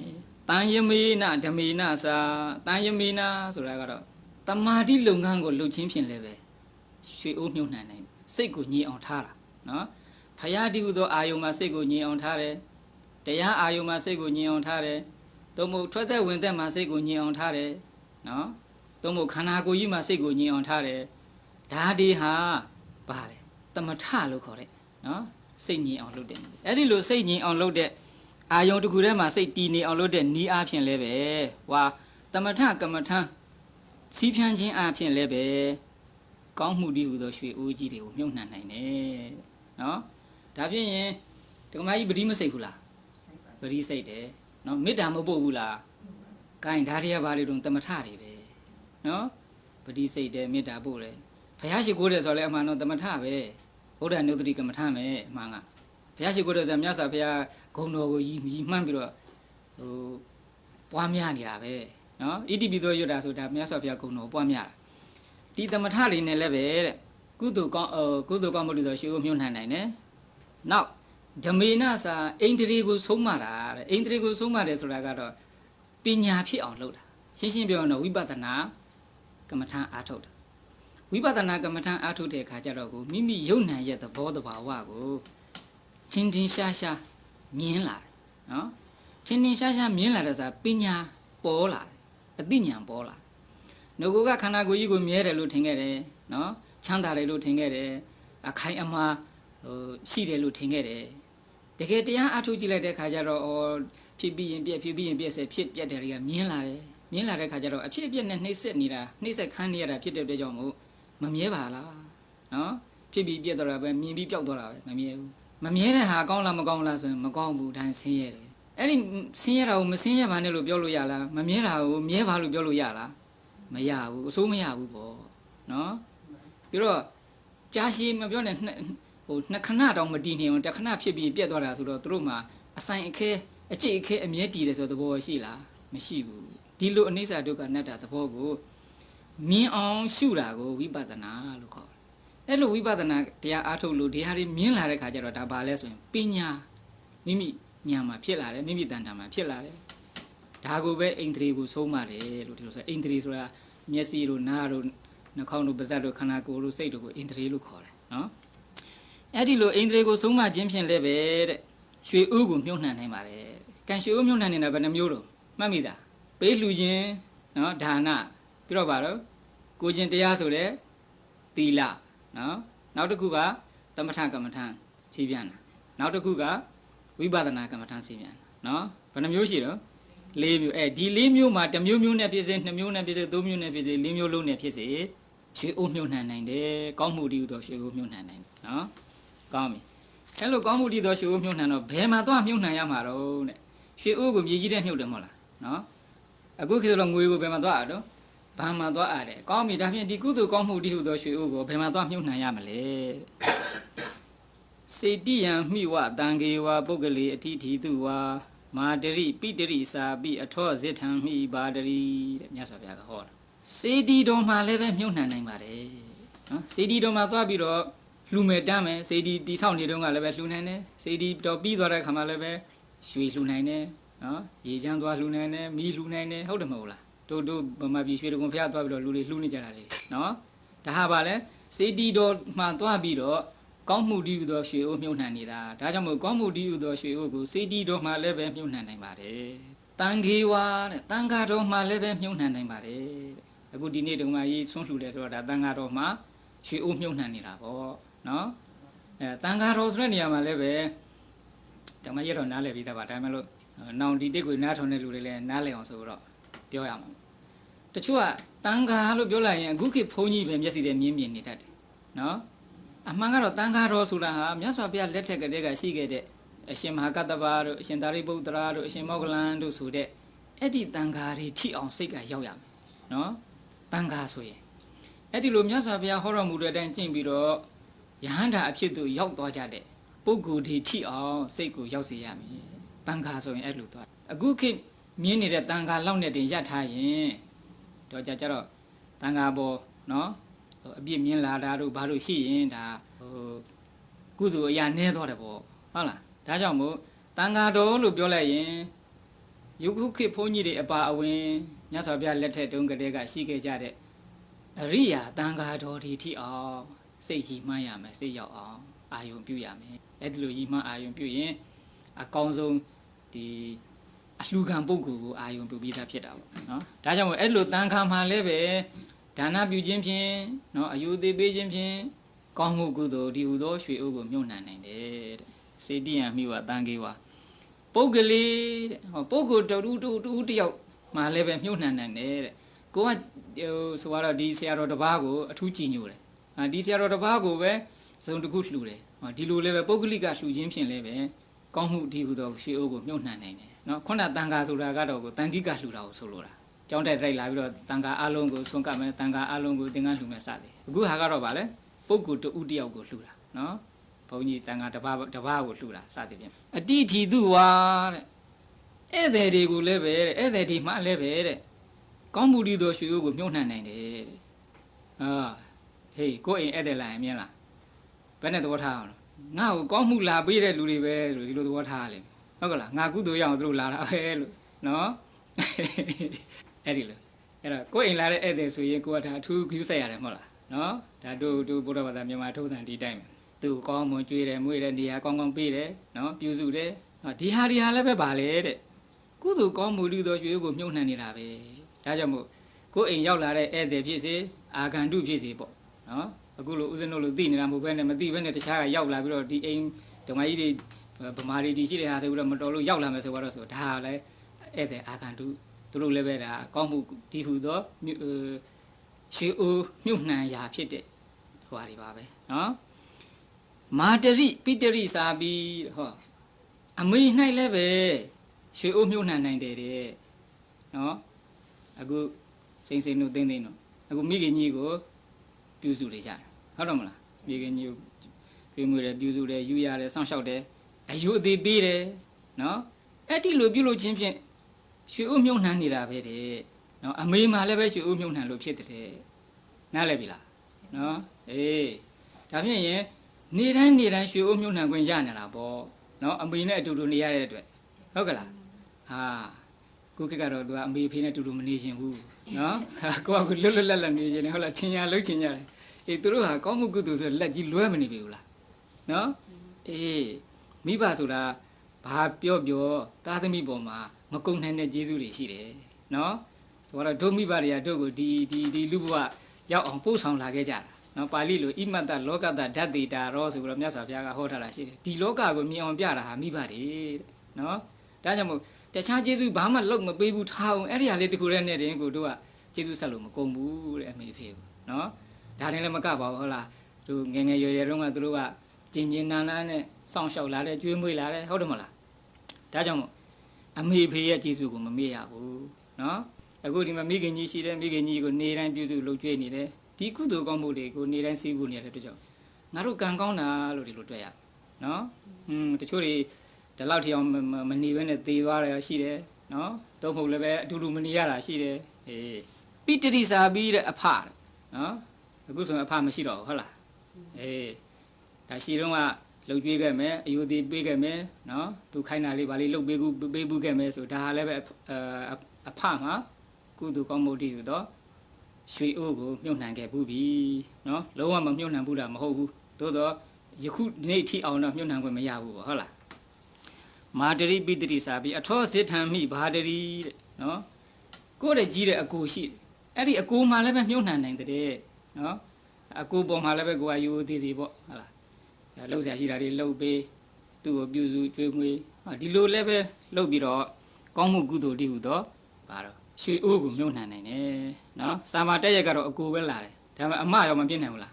တန်ယမေနဓမေနစာတန်ယမေနဆိုတာကတော့တမာတိလုပ်ငန်းကိုလုပ်ချင်းဖြင့်လည်းပဲရွှေအိုးမြုံနှံနိုင်စိတ်ကိုညင်အောင်ထားတာနော်ဖယားတိဟုသောအာယုံမှာစိတ်ကိုညင်အောင်ထားတယ်တရားအာယုံမှာစိတ်ကိုညင်အောင်ထားတယ်သို့မဟုတ်ထွက်သက်ဝင်သက်မှာစိတ်ကိုညင်အောင်ထားတယ်နော်သို့မဟုတ်ခန္ဓာကိုယ်ကြီးမှာစိတ်ကိုညင်အောင်ထားတယ်ဒါဒီဟာပါတယ်တမထလို့ခေါ်တယ်နော်စိတ်ညင်အောင်လုပ်တယ်အဲ့ဒီလိုစိတ်ညင်အောင်လုပ်တဲ့အာယုံတစ်ခုထဲမှာစိတ်တည်နေအောင်လုပ်တဲ့ဤအားဖြင့်လည်းပဲဟွာတမထကမ္မထစီးဖြန်းခြင်းအားဖြင့်လည်းပဲကောင်းမှုတည်းဟူသောရွှေအိုးကြီးတွေကိုမြုပ်နှံနိုင်တယ်နော်ဒါဖြင့်ရင်ဒကမကြီးပတိမစိတ်ဘူးလားပတိစိတ်တယ်နော်မေတ္တာမပို့ဘူးလားဂိုင်းဒါတွေကဘာတွေတုံးတမထတွေပဲနော်ပတိစိတ်တယ်မေတ္တာပို့တယ်ဘုရားရှိခိုးတယ်ဆိုတော့လည်းအမှန်တော့တမထပဲဗုဒ္ဓနုဒတိကမ္မထမယ်အမှန်ကဘုရားရှိခိုးတယ်ဆိုမြတ်စွာဘုရားဂုဏ်တော်ကိုရည်မှန်းပြီးတော့ပွားများနေတာပဲနော်ဣတိပိသောရွတ်တာဆိုတာမြတ်စွာဘုရားဂုဏ်တော်ပွားများတာဒီတမထလေးနဲ့လည်းပဲတဲ့ကုသိုလ်ကောင်းမှုတွေဆိုရွှေကိုမြုံနှံနိုင်တယ်နောက်ဓမေနစာအိန္ဒြေကိုဆုံးမတာတဲ့အိန္ဒြေကိုဆုံးမတယ်ဆိုတာကတော့ပညာဖြစ်အောင်လုပ်တာရှင်းပြောရင်တော့ဝိပဿနာကမ္မထအားထုတ်တာဝိပဿနာကမ္မထအားထုတ်တဲ့အခါကျတော့ကိုမိမိယုံနာရဲ့သဘောတဘာဝကိုချင်းရှားမြင်လာတယ်နော်ချင်းရှားမြင်လာတဲ့ဆိုတာပညာပေါ်လာတယ်အသိဉာဏ်ပေါ်လာငကိုကခန္ဓာကိုယ်ကြီးကိုမြဲတယ်လို့ထင်ခဲ့တယ်နော်ချမ်းသာတယ်လို့ထင်ခဲ့တယ်အခိုင်အမာရှိတယ်လို့ထင်ခဲ့တယ်တကယ်တရားအထုတ်ကြည့်လိုက်တဲ့ခါကျတော့ဖြစ်ပြီးရင်ပြက်ဖြစ်ပြီးရင်ပြက်ဆက်ဖြစ်ပြက်တယ်တွေကမြင်လာတဲ့ခါကျတော့အဖြစ်အပျက်နဲ့နှိမ့်ဆက်နေတာနှိမ့်ဆက်ခန်းနေရတာဖြစ်တဲ့အတွက်ကြောင့်မို့မမြဲပါလားနော်ဖြစ်ပြီးပြက်တော့တာပဲမြင်ပြီးပျောက်တော့တာပဲမမြဲဘူးမမြဲတဲ့ဟာကောင်းလားမကောင်းလားဆိုရင်မကောင်းဘူးတိုင်းဆင်းရဲတယ်အဲ့ဒီဆင်းရဲတာကိုမဆင်းရဲပါနဲ့လို့ပြောလို့ရလားမမြဲတာကိုမြဲပါလို့ပြောလို့ရလားမရဘူးအစိုးမရဘူးပေါ့နော်ပြီးတော့ကြာရှည်မပြောနဲ့နှစ်ခဏတောင်မတည်နေအောင်တစ်ခဏဖြစ်ပြီးပြက်သွားတာဆိုတော့သူတို့မှာအဆိုင်အခဲအကျိတ်အခဲအမြဲတည်တယ်ဆိုတဲ့သဘောရှိလားမရှိဘူးဒီလိုအနိစ္စဒုက္ခအနတ္တသဘောကိုမြင်အောင်ရှုတာကိုဝိပဿနာလို့ခေါ်တယ်အဲ့လိုဝိပဿနာတရားအားထုတ်လို့ဒီဟာတွေမြင်လာတဲ့ခါကျတော့ဒါဘာလဲဆိုရင်ပညာမိမိဉာဏ်မှာဖြစ်လာတယ်မိမိတန်တာမှာဖြစ်လာတယ်ဒါကိုပဲအိန္ဒြေကိုဆုံးမတယ်လို့ဒီလိုဆိုအိန္ဒြေဆိုတာမျက်စိတို့နားတို့နှာခေါင်းတို့ပါးစပ်တို့ခန္ဓာကိုယ်တို့စိတ်တို့ကိုအိန္ဒြေလို့ခေါ်တယ်နော်အဲ့ဒီလိုအိန္ဒြေကိုဆုံးမခြင်းဖြင့်လည်းပဲတဲ့ရွှေဥကိုမြုံနှံနိုင်ပါတယ်ကံရွှေဥမြုံနှံနေတာဘယ်နှမျိုးတော့မှတ်မိသားပေးလှူခြင်းနော်ဒါနပြီးတော့ပါတော့ကိုခြင်းတရားဆိုတဲ့ သီလနော်နောက်တစ်ခုကသမထကမ္မထခြေပြန်တာနောက်တစ်ခုကဝိပဿနာကမ္မထခြေပြန်နော်ဘယ်နှမျိုးရှိတော့၄မျိုးဒီ၄မျိုးမှာတစ်မျိုးမျိုးနဲ့ဖြစ်စေ2မျိုးနဲ့ဖြစ်စေ3မျိုးနဲ့ဖြစ်စေ4မျိုးလုံးနဲ့ဖြစ်စေရွှေအိုးမြုပ်နှံနိုင်တယ်ကောင်းမှုတည်းဟူသောရွှေအိုးမြုပ်နှံနိုင်တယ်နော်ကောင်းပြီအဲ့လိုကောင်းမှုတည်းသောရွှေအိုးမြုပ်နှံတော့ဘယ်မှာသွားမြုပ်နှံရမှာတော့တဲ့ရွှေအိုးကိုမြေကြီးထဲမြုပ်တယ်မဟုတ်လားနော်အခုခေတ်တော့ငွေကိုဘယ်မှာသွားရတော့ဘာမှသွားရတယ်ကောင်းပြီဒါဖြင့်ဒီကုသိုလ်ကောင်းမှုတည်းဟူသောရွှေအိုးကိုဘယ်မှာသွားမြုပ်နှံရမလဲစေတိယံမိဝတံဂေဝပုဂ္ဂလေအတိထီတုဝါမာတရိပိတရိစာပိအထောဇိထံမိပါတရိတဲ့မြတ်စွာဘုရားကဟောတာစေတီတော်မှာလည်းပဲမြုပ်နှံနိုင်ပါတယ်နော်စေတီတော်မှာသွားပြီးတော့လှူမယ်တမ်းမယ်စေတီတိဆောက်နေတုန်းကလည်းပဲလှူနိုင်တယ်စေတီတော်ပြီးသွားတဲ့ခါမှလည်းပဲရွှေလှူနိုင်တယ်နော်ရေချမ်းသွားလှူနိုင်တယ်မီးလှူနိုင်တယ်ဟုတ်တယ်မဟုတ်လားတို့ဗမာပြည်ရွှေတကွန်ဖျားသွားပြီးတော့လူတွေလှူနေကြတာလေနော်ဒါဟာပါလဲစေတီတော်မှာသွားပြီးတော့ကောင်းမှုတည်းဟူသောရွှေအိုးမြုပ်နှံနေတာဒါကြောင့်မို့ကောင်းမှုတည်းဟူသောရွှေအိုးကိုစေတီတော်မှာလည်းပဲမြုပ်နှံနိုင်ပါတယ်တန်ခေဝါတဲ့တန်ခါတော်မှာလည်းပဲမြုပ်နှံနိုင်ပါတယ်အခုဒီနေ့တုန်းကရေးဆွန့်လှူတယ်ဆိုတော့ဒါတန်ခါတော်မှာရွှေအိုးမြုပ်နှံနေတာပေါ့နော်တန်ခါတော်ဆိုတဲ့နေရာမှာလည်းပဲဓမ္မရတော့နားလည်ပြီးသားပါဒါမှမဟုတ်နောင်ဒီတိတ်ကိုနားထောင်တဲ့လူတွေလည်းနားလည်အောင်ဆိုတော့ပြောရမှာတချို့ကတန်ခါလို့ပြောလိုက်ရင်အခုခေတ်ဘုန်းကြီးပဲမျက်စိထဲမြင်နေတတ်တယ်နော်အမှန်ကတော့တန်ခါတော်ဆိုတာဟာမြတ်စွာဘုရားလက်ထက်ကတည်းကရှိခဲ့တဲ့အရှင်မဟာကတ္တဗတို့အရှင်သာရိပုတ္တရာတို့အရှင်မောဂလန်တို့ဆိုတဲ့အဲ့ဒီတန်ခါတွေထိအောင်စိတ်ကရောက်ရမယ်နော်တန်ခါဆိုရင်အဲ့ဒီလိုမြတ်စွာဘုရားဟောတော်မူတဲ့အတိုင်းကျင့်ပြီးတော့ယဟန္တာအဖြစ်သို့ရောက်သွားကြတဲ့ပုဂ္ဂိုလ်တွေထိအောင်စိတ်ကိုရောက်စေရမယ်တန်ခါဆိုရင်အဲ့လိုသွားအခုခေတ်မြင်နေတဲ့တန်ခါလောက်နဲ့တင်ရပ်ထားရင်တော့ကြတော့တန်ခါပေါ်နော်အပြစ်မြင်လာတာတို့ဘာလို့ရှိရင်ဒါကုသိုလ်အရာနည်းသွားတယ်ပေါ့ဟုတ်လားဒါကြောင့်မို့တန်ခါတော်လို့ပြောလိုက်ရင်ယုခုခေတ်ဘုန်းကြီးတွေအပါအဝင်မြတ်စွာဘုရားလက်ထက်တုန်းကတည်းကရှိခဲ့ကြတဲ့အရိယာတန်ခါတော်တွေထိအောင်စိတ်ကြီးမှန်းရမယ်စိတ်ရောက်အောင်အာယုံပြုရမယ်အဲ့ဒီလိုကြီးမှန်းအာယုံပြုရင်အကောင်းဆုံးဒီအလှခံပုဂ္ဂိုလ်ကိုအာယုံပြုပြီးသားဖြစ်တာပေါ့နော်ဒါကြောင့်မို့အဲ့လိုတန်ခါမှလည်းပဲဒါနပြုခြင်းဖြင့်နော်အယူသေးပေးခြင်းဖြင့်ကောင်းမှုကုသိုလ်ဒီဟူသောရွှေအိုးကိုမြုပ်နှံနိုင်တယ်တဲ့စေတိယံမိဝတန်ကေဝပုဂ္ဂလေတဲ့ဟောပုဂ္ဂိုလ်တူတယောက်မှလည်းပဲမြုပ်နှံနိုင်တယ်တဲ့ကိုကဆိုတော့ဒီဆရာတော်တစ်ပါးကိုအထူးကြည်ညိုတယ်ဒီဆရာတော်တစ်ပါးကိုပဲစုံတစ်ခုလှူတယ်ဒီလိုလည်းပဲပုဂ္ဂလိကလှူခြင်းဖြင့်လည်းပဲကောင်းမှုဒီဟူသောရွှေအိုးကိုမြုပ်နှံနိုင်တယ်နော်ခုနတန်ခါဆိုတာကတော့ကိုတန်ခိကလှူတာကိုဆိုလိုတာကျောင်းတက်လိုက်လာပြီးတော့တန်ခါအလုံးကိုဆွန့်ကပ်မယ်တန်ခါအလုံးကိုသင်္ကန်းလှူမယ်စသည်အခုဟာကတော့ဗာလဲပုဂ္ဂိုလ်တူတယောက်ကိုလှူတာနော်ဘုန်းကြီးတန်ခါတစ်ပါးကိုလှူတာစသည်ဖြင့်အတိထီသူဝါတဲ့ဧည့်သည်တွေကိုလည်းပဲတဲ့ဧည့်သည်ဒီမှလည်းပဲတဲ့ကောင်းမှုဒီသောရွှေအိုးကိုမြုပ်နှံနိုင်တယ်တဲ့ဟေးကိုအိမ်ဧည့်သည်လာရင်မြင်လားဘယ်နဲ့သဘောထားအောင်ငါ့ကိုကောင်းမှုလာပေးတဲ့လူတွေပဲလို့ဒီလိုသဘောထားရလိမ့်မယ်ဟုတ်ကလားငါကုသိုလ်ရအောင်သူတို့လာတာပဲလို့နော်အဲ့ဒီလိုအဲ့တော့ကိုယ်အိမ်လာတဲ့ဧည့်သည်ဆိုရင်ကိုကဒါအထူးဂရုစိုက်ရတယ်မဟုတ်လားနော်ဒါတို့ဘုရားဘာသာမြန်မာထုံးစံဒီတိုင်းပဲသူကောင်းမွန်ကြွေးတယ်မွေးတယ်နေရာကောင်းကောင်းပေးတယ်နော်ပြုစုတယ်ဒီဟာလည်းပဲပါလေတဲ့ကုသိုလ်ကောင်းမှုလူသောရွှေကိုမြုပ်နှံနေတာပဲဒါကြောင့်မို့ကိုယ်အိမ်ရောက်လာတဲ့ဧည့်သည်ဖြစ်စေအာဂန္တုဖြစ်စေပေါ့နော်အခုလိုဥစဉ်တို့လိုသိနေတာမဟုတ်ဘဲနဲ့မသိဘဲနဲ့တခြားကရောက်လာပြီးတော့ဒီအိမ်ဓမ္မကြီးတွေဗမာတွေဒီရှိတဲ့ဟာဆိုပြီးတော့မတော်လို့ရောက်လာမယ်ဆိုတော့ဆိုဒါလည်းဧည့်သည်အာဂန္တုသူတို့လည်းပဲဒါကောင်းမှုဒီဟုသောရွှေအိုးမြုပ်နှံရာဖြစ်တဲ့ဟိုဟာတွေပါပဲနော်မာတရိပိတရိစာပြီးဟောအမေ၌လည်းပဲရွှေအိုးမြုပ်နှံနိုင်တယ်တဲ့နော်အခုစိမ့်တို့သိန်းတို့အခုမိခင်ကြီးကိုပြုစုနေကြတယ်ဟုတ်တော့မလားမိခင်ကြီးကိုပြုမှုတယ်ပြုစုတယ်ယူရတယ်စောင့်ရှောက်တယ်အယုအသေးပေးတယ်နော်အဲ့ဒီလိုပြုလုပ်ခြင်းဖြင့်ရွှေအိုးမြုပ်နှံနေတာပဲတဲ့နော်အမေမှလည်းပဲရွှေအိုးမြုပ်နှံလို့ဖြစ်တဲ့နားလည်ပြီလားနော်အေးဒါဖြင့်ရင်နေတိုင်းရွှေအိုးမြုပ်နှံခွင့်ရနေတာပေါ့နော်အမေနဲ့အတူတူနေရတဲ့အတွက်ဟုတ်ကလားဟာကိုကိကတော့သူကအမေဖေးနဲ့အတူတူမနေခြင်းဘူးနော်ကိုကလွတ်လွတ်လပ်လပ်နေခြင်းနဲ့ဟုတ်လားချင်းညာလှုပ်ချင်းကြတယ်အေးသူတို့ဟာကောင်းမှုကုသိုလ်ဆိုလက်ကြီးလွဲမနေပြီဘူးလားနော်အေးမိဘဆိုတာဘာပြောသားသမီးပေါ်မှာမကုန်နိုင်တဲ့ကျေးဇူးတွေရှိတယ်နော်ဆိုတော့ဒုမိဘတွေကတို့ကိုဒီလူဘဝရောက်အောင်ပို့ဆောင်လာခဲ့ကြတာ နော်ပါဠိလိုဣမတ္တလောကတ္တဓာတ်တိတာရောဆိုပြီးတော့မြတ်စွာဘုရားကဟောထားတာရှိတယ်ဒီလောကကိုမြင်အောင်ပြတာဟာမိဘတွေတဲ့နော်ဒါကြောင့်မို့တခြားကျေးဇူးဘာမှလုပ်မပေးဘူးထားအောင်အဲ့ဒီဟာလေးတခုတည်းနဲ့တင်ကိုတို့ကကျေးဇူးဆက်လို့မကုန်ဘူးတဲ့အမေဖေကိုနော်ဒါတင်လည်းမကပါဘူးဟုတ်လားသူငယ်ငယ်ရွယ်ရွယ်တုန်းကသူတို့ကကျင်ကျင်နာနာနဲ့စောင့်ရှောက်လာတဲ့ကျွေးမွေးလာတဲ့ဟုတ်တယ်မလားဒါကြောင့်မို့အမေဖေရဲ့ကျေးဇူးကိုမမေ့ရဘူးနော်အခုဒီမှာမိခင်ကြီးရှိတယ်မိခင်ကြီးကိုနေတိုင်းပြုစုလုပ်ကျွေးနေတယ်ဒီကုသိုလ်ကောင်းမှုတွေကိုနေတိုင်းစီးဖို့နေရတဲ့အတွက်ကြောင့်ငါတို့ကံကောင်းတာလို့ဒီလိုတွေ့ရနော်တချို့တွေဒီလောက်ထီအောင်မနေဘဲနဲ့သေသွားတယ်ရှိတယ်နော်တော့မဟုတ်လည်းပဲအတူတူမနေရတာရှိတယ်ပိတတိစာပြီးတဲ့အဖတဲ့နော်အခုဆိုရင်အဖမရှိတော့ဘူးဟုတ်လားဒါရှိတော့ကလှုပ်ကြွေးခဲ့မယ်အယူသေးပေးခဲ့မယ်နော်သူခိုင်းတာလေးဗာလေးလှုပ်ပေးဘူးခဲ့မယ်ဆိုဒါဟာလည်းပဲအဖမှာကုသိုလ်ကောင်းမှုတည်ယူတော့ရွှေအိုးကိုမြုပ်နှံခဲ့ဘူးပြီနော်လုံးဝမမြုပ်နှံဘူးတာမဟုတ်ဘူးသို့တော့ယခုနေ့ထိအောင်တော့မြုပ်နှံခွင့်မရဘူးပေါ့ဟုတ်လားမာတရိပိတတိစာပြီးအထောစစ်ထံမိဘာတရိတဲ့နော်ကိုယ့်ရဲ့ကြီးတဲ့အကိုရှိအဲ့ဒီအကိုမှလည်းပဲမြုပ်နှံနိုင်တဲ့နော်အကိုပေါ်မှာလည်းပဲကိုကယူသေးသေးပေါ့ဟုတ်လားလှုပ်ရှားရှိတာတွေလှုပ်ပေးသူ့ကိုပြုစုကျွေးမွေးဒီလိုလည်းပဲလှုပ်ပြီးတော့ကောင်းမှုကုသိုလ်တည်ဟူတော့ပါတော့ရွှေအိုးကိုမြုပ်နှံနိုင်တယ်နော်စာမတက်ရက်ကတော့အကိုပဲလာတယ်ဒါပေမဲ့အမရောမပြည့်နိုင်ဘူးလား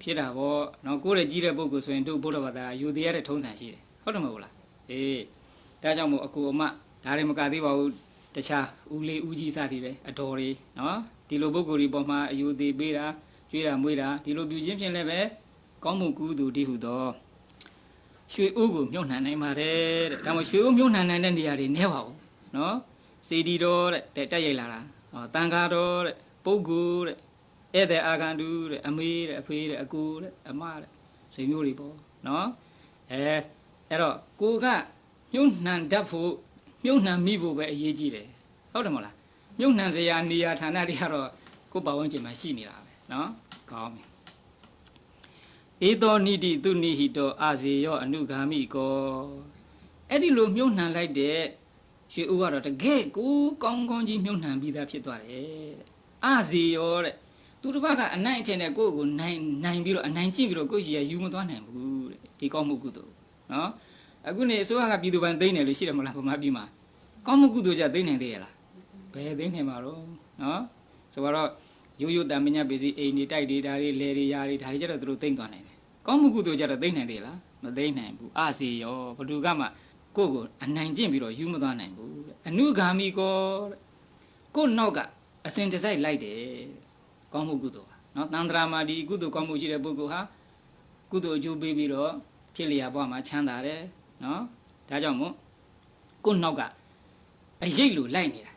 ဖြစ်တာပေါ့နော်ကိုယ့်ရဲ့ကြီးတဲ့ပုဂ္ဂိုလ်ဆိုရင်တို့ဘုရားဘာသာယူသေးရတဲ့ထုံးစံရှိတယ်ဟုတ်တယ်မဟုတ်လားဒါကြောင့်မို့အကိုအမဒါတွေမကသေးပါဘူးတခြားဦးလေးဦးကြီးစသည်ပဲအတော်တွေနော်ဒီလိုပုဂ္ဂိုလ်တွေပေါ်မှာအယူသေးပေးတာကျွေးတာမွေးတာဒီလိုပြုခြင်းဖြင့်လည်းပဲကောင်းမှုကုသိုလ်တည်ဟူသောရွှေအိုးကိုမြုပ်နှံနိုင်ပါတယ်တဲ့ဒါမှရွှေအိုးမြုပ်နှံနိုင်တဲ့နေရာတွေနည်းပါဘူးနော်စေတီတော်တဲ့တက်ရိုက်လာတာတန်ခါတော်တဲ့ပုဂ္ဂိုလ်တဲ့ဧည့်သည်အာဂန္တုတဲ့အမေတဲ့အဖေတဲ့အကိုတဲ့အမတဲ့ဆွေမျိုးတွေပေါ့နော်အဲ့တော့ကိုကမြုပ်နှံတတ်ဖို့မြုပ်နှံမိဖို့ပဲအရေးကြီးတယ်ဟုတ်တယ်မဟုတ်လားမြုပ်နှံစရာနေရာဌာနတွေကတော့ကိုယ်ပတ်ဝန်းကျင်မှာရှိနေတာပဲနော်ကောင်းပြီဧသောနိတိသူနိဟိတောအာဇေယောအနုဂါမိကောအဲ့ဒီလိုမြုပ်နှံလိုက်တဲ့ရွှေဦးကတော့တကယ်ကိုကောင်းကောင်းကြီးမြုပ်နှံပြီးသားဖြစ်သွားတယ်အာဇေယောတဲ့သူတစ်ပတ်ကအနိုင်အထင်နဲ့ကိုယ့်ကိုနိုင်ပြီးတော့အနိုင်ကျင့်ပြီးတော့ကိုယ့်ရှိရယူမသွားနိုင်ဘူးတဲ့ဒီကောင်းမှုကုသိုလ်နော်အခုနေအစိုးရကပြည်သူပန်းသိမ့်တယ်လို့ရှိတယ်မလားဗမာပြည်မှာကောင်းမှုကုသိုလ်ကြသိမ့်နိုင်သေးရလားဘယ်သိမ့်နိုင်မှာတော့နော်ဆိုတော့ရိုးရိုးတံပညာပစ္စည်းအိမ်တွေတိုက်တွေဒါတွေလယ်တွေယာတွေဒါတွေကြတော့သူတို့သိမ့်သွားနိုင်တယ်ကောင်းမှုကုသိုလ်ကြတော့သိမ့်နိုင်သေးလားမသိမ့်နိုင်ဘူးအာဇေယောဘသူကမှကိုယ့်ကိုအနိုင်ကျင့်ပြီးတော့ယူမသွားနိုင်ဘူးတဲ့အနုဂါမိကောတဲ့ကိုယ့်နောက်ကအစဉ်တစိုက်လိုက်တယ်ကောင်းမှုကုသိုလ်ဟာနော်တန်ត្រာမာဒီကုသိုလ်ကောင်းမှုရှိတဲ့ပုဂ္ဂိုလ်ဟာကုသိုလ်အကျိုးပေးပြီးတော့ဖြစ်လျာဘဝမှာချမ်းသာတယ်နော်ဒါကြောင့်မို့ကိုယ့်နောက်ကအရိပ်လိုလိုက်နေတာ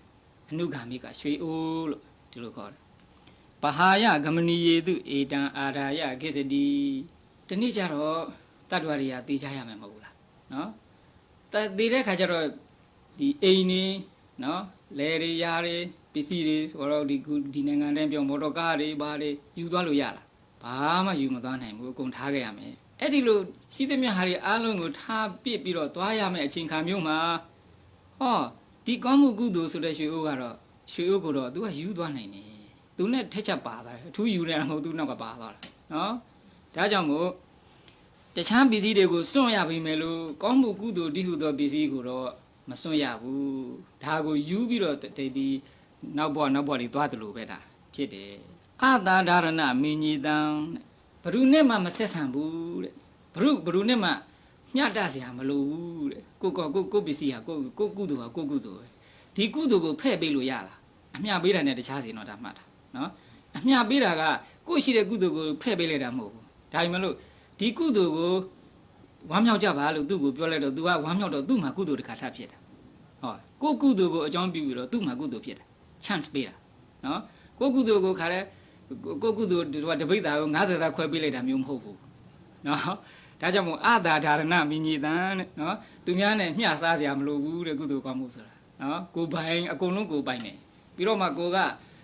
အနုဂါမိကရွှေအိုးလို့ဒီလိုခေါ်တယ်ပဟာယဂမနီယေတုဧတံအာရာယကိစ္စတိဒီနေ့ကျတော့တတ္တဝရိယသိကြရမယ်မဟုတ်ဘူးလားနော်သိတဲ့ခါကျတော့ဒီအိမ်နေနော်လယ်တွေယာတွေပစ္စည်းတွေဆိုတော့ဒီနိုင်ငံတန်းပြောမော်တော်ကားတွေဘာတွေယူသွားလို့ရလားဘာမှယူမသွားနိုင်ဘူးအကုန်ထားခဲ့ရမယ်အဲ့ဒီလိုရှိသမျှဟာတွေအားလုံးကိုထားပစ်ပြီးတော့သွားရမယ်အချိန်ခါမျိုးမှာဟောဒီကောင်းမှုကုသိုလ်ဆိုတဲ့ရွှေအိုးကတော့ရွှေအိုးကိုတော့ तू ကယူသွားနိုင်တယ်သူနဲ့ထက်ချက်ပါသွားတယ်အထူးယူနေတာမဟုတ်သူနောက်ကပါသွားတာနော်ဒါကြောင့်မို့တခြားပစ္စည်းတွေကိုစွန့်ရပြီမယ်လို့ကောင်းမှုကုသိုလ်တည်ဟူသောပစ္စည်းကိုတော့မစွန့်ရဘူးဒါကိုယူပြီးတော့ဒီနောက်ဘဝတွေသွားတယ်လို့ပဲဒါဖြစ်တယ်အတာဒါရဏမင်းကြီးတန်ဘ누구နဲ့မှမဆက်ဆံဘူးတဲ့ဘ누구နဲ့မှမျှတစရာမလိုဘူးတဲ့ကိုပစ္စည်းဟာကိုကုသိုလ်ဟာကိုကုသိုလ်ပဲဒီကုသိုလ်ကိုဖဲ့ပေးလို့ရလားအမျှပေးတာနဲ့တခြားစီတော့ဒါမှတ်တာနော်အမျှပေးတာကကိုရှိတဲ့ကုသိုလ်ကိုဖဲ့ပေးလိုက်တာမဟုတ်ဘူးဒါပေမဲ့လို့ဒီကုသိုလ်ကိုဝမ်းမြောက်ကြပါလို့သူ့ကိုပြောလိုက်တော့ तू ကဝမ်းမြောက်တော့သူ့မှာကုသိုလ်တစ်ခါထပ်ဖြစ်တာဟောကိုကုသိုလ်ကိုအကြောင်းပြုပြီးတော့သူ့မှာကုသိုလ်ဖြစ်တာ chance ပေးတာနော်ကိုကုသိုလ်ကိုခါတဲ့ကိုကုသိုလ်ဒီကတပိတ်တာကို90သာခွဲပေးလိုက်တာမျိုးမဟုတ်ဘူးနော်ဒါကြောင့်မို့အတာဒါရဏမိညေတံတဲ့နော်သူများနဲ့မျှစားစရာမလိုဘူးတဲ့ကုသိုလ်ကောင်းမှုဆိုတာနော်ကိုပိုင်အကုန်လုံးကိုပိုင်တယ်ပြီးတော့မှကိုက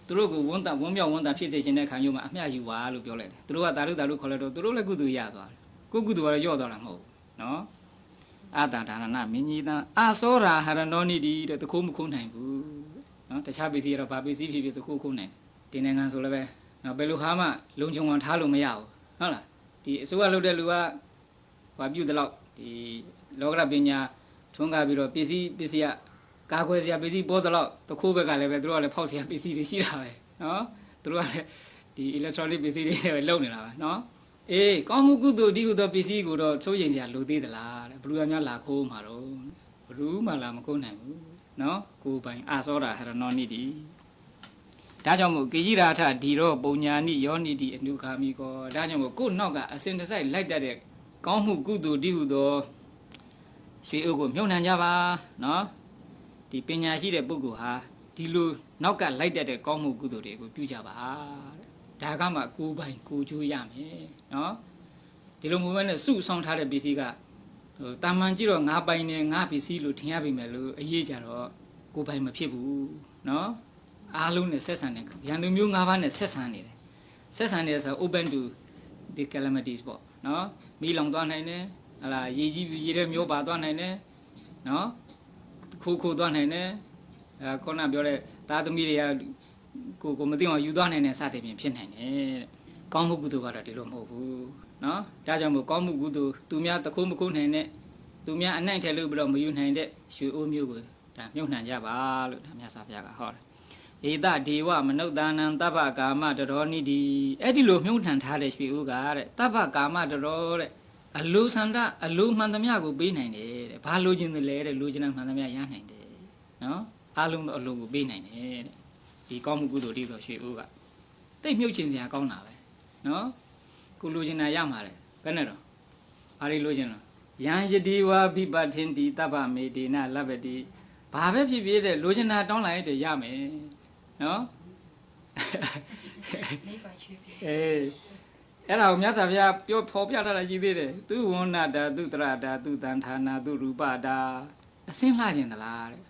သူတို့ကိုဝန်းမြောက်ဝန်းတာဖြစ်စေခြင်းတဲ့ခံမျိုးမှာအမျှယူပါလို့ပြောလိုက်တယ်သူတို့ကတာရုခေါ်လိုက်တော့သူတို့လည်းကုသိုလ်ရသွားတယ်ကိုကုသိုလ်ကတော့ရော့သွားတာမဟုတ်ဘူးနော်အတာဒါရဏမိညေတံအသောရာဟရဏောနိတိတဲ့တခိုးမခိုးနိုင်ဘူးနော်တခြားပစ္စည်းကတော့ဗာပစ္စည်းဖြစ်ဖြစ်တခိုးခိုးနိုင်ဒီနိုင်ငံဆိုလည်းပဲ နော်ဘယ်လိုဟာမှလုံခြုံအောင်ထားလို့မရဘူးဟုတ်လားဒီအစိုးရလုပ်တဲ့လူကဘာပြုတ်တော့ဒီလောကရပညာထွန်းကားပြီးတော့ပစ္စည်းကကာကွယ်စရာပစ္စည်းပေါ်တော့တခိုးဘက်ကလည်းပဲသူတို့ကလည်းဖောက်စရာပစ္စည်းတွေရှိတာပဲနော်သူတို့ကလည်းဒီ electronic ပစ္စည်းတွေလုံနေတာပဲနော်အေးကောင်းမှုကုသိုလ်ဒီကုသိုလ်ပစ္စည်းကိုတော့စိုးရိမ်စရာလိုသေးသလားတဲ့ဘလူကများလာခိုးမှာတော့ဘလူမှလာမခိုးနိုင်ဘူးနော်ကိုယ်ပိုင်အာစောတာဟရနောနိတိဒါကြောင့်မို့ကေကြီးရာထဒီတော့ပုံညာနိယောနိတိအနုခာမိကောဒါကြောင့်မို့ကို့နောက်ကအစင်တစိုက်လိုက်တတ်တဲ့ကောင်းမှုကုသိုလ်ဒီဟုသောရွှေအိုးကိုမြုံနှံကြပါနော်ဒီပညာရှိတဲ့ပုဂ္ဂိုလ်ဟာဒီလိုနောက်ကလိုက်တတ်တဲ့ကောင်းမှုကုသိုလ်တွေကိုပြုကြပါတဲ့ဒါကမှကိုယ်ပိုင်ကိုယ်ကျိုးရမယ်နော်ဒီလိုမျိုးနဲ့စုဆောင်ထားတဲ့ပစ္စည်းကတာမန်ကြည့်တော့ငါပိုင်နေငါပစ္စည်းလို့ထင်ရပြီမယ်လို့အရေးကြတော့ကိုယ်ပိုင်မဖြစ်ဘူးနော်အားလုံးနဲ့ဆက်ဆံတဲ့ရန်သူမျိုး၅ပါးနဲ့ဆက်ဆံနေတယ်ဆက်ဆံနေဆို open to the calamities ပေါ့နော်မိလောင်သွားနိုင်တယ်ဟလာရေကြီးရေတဲ့မျိုးပါသွားနိုင်တယ်နော်ခိုးသွားနိုင်တယ်ခုနပြောတဲ့သားသမီးတွေကကိုမသိအောင်ယူသွားနိုင်တဲ့စသဖြင့်ဖြစ်နိုင်တယ်ကောင်းမှုကုသိုလ်ကတော့ဒီလိုမဟုတ်ဘူးနော်ဒါကြောင့်မို့ကောင်းမှုကုသိုလ်သူများတခိုးမခိုးနိုင်တဲ့သူများအနိုင်ထဲလို့ပြီးတော့မယူနိုင်တဲ့ရွှေအိုးမျိုးကိုဒါမြုပ်နှံကြပါလို့ဒါမြတ်စွာဘုရားကဟောတယ်ဧတဒေဝမနုဿာနံတပ္ပကာမတရောနိတိအဲ့ဒီလိုမြုပ်နှံထားတဲ့ရွှေအိုးကတဲ့တပ္ပကာမတရောတဲ့အလိုဆန္ဒအလိုမှန်သမျှကိုပေးနိုင်တယ်တဲ့ဘာလိုချင်တယ်လဲတဲ့လိုချင်တဲ့မှန်သမျှရနိုင်တယ်နော်အားလုံးသောအလိုကိုပေးနိုင်တယ်တဲ့ဒီကောင်းမှုကုသိုလ်တည်းသောရွှေအိုးကတိတ်မြုပ်ချင်စရာကောင်းတာပဲနော်ကိုလိုချင်တာရမှာတယ်ဘယ်နဲ့တော့ဘာတွေလိုချင်လဲယံယတိဝါဘိပထင်တိတပ္ပမေတေနလဗ္ဗတိဘာပဲဖြစ်ဖြစ်တဲ့လိုချင်တာတောင်းလိုက်တဲ့ရမယ်နော်အေးအဲ့ဒါကိုမြတ်စွာဘုရားပြောဖော်ပြထားတာရှိသေးတယ်သူဝန္နတာသူတရတာသူတန်ဌာနာသူရူပတာအစင်းလှခြင်းသလားတဲ့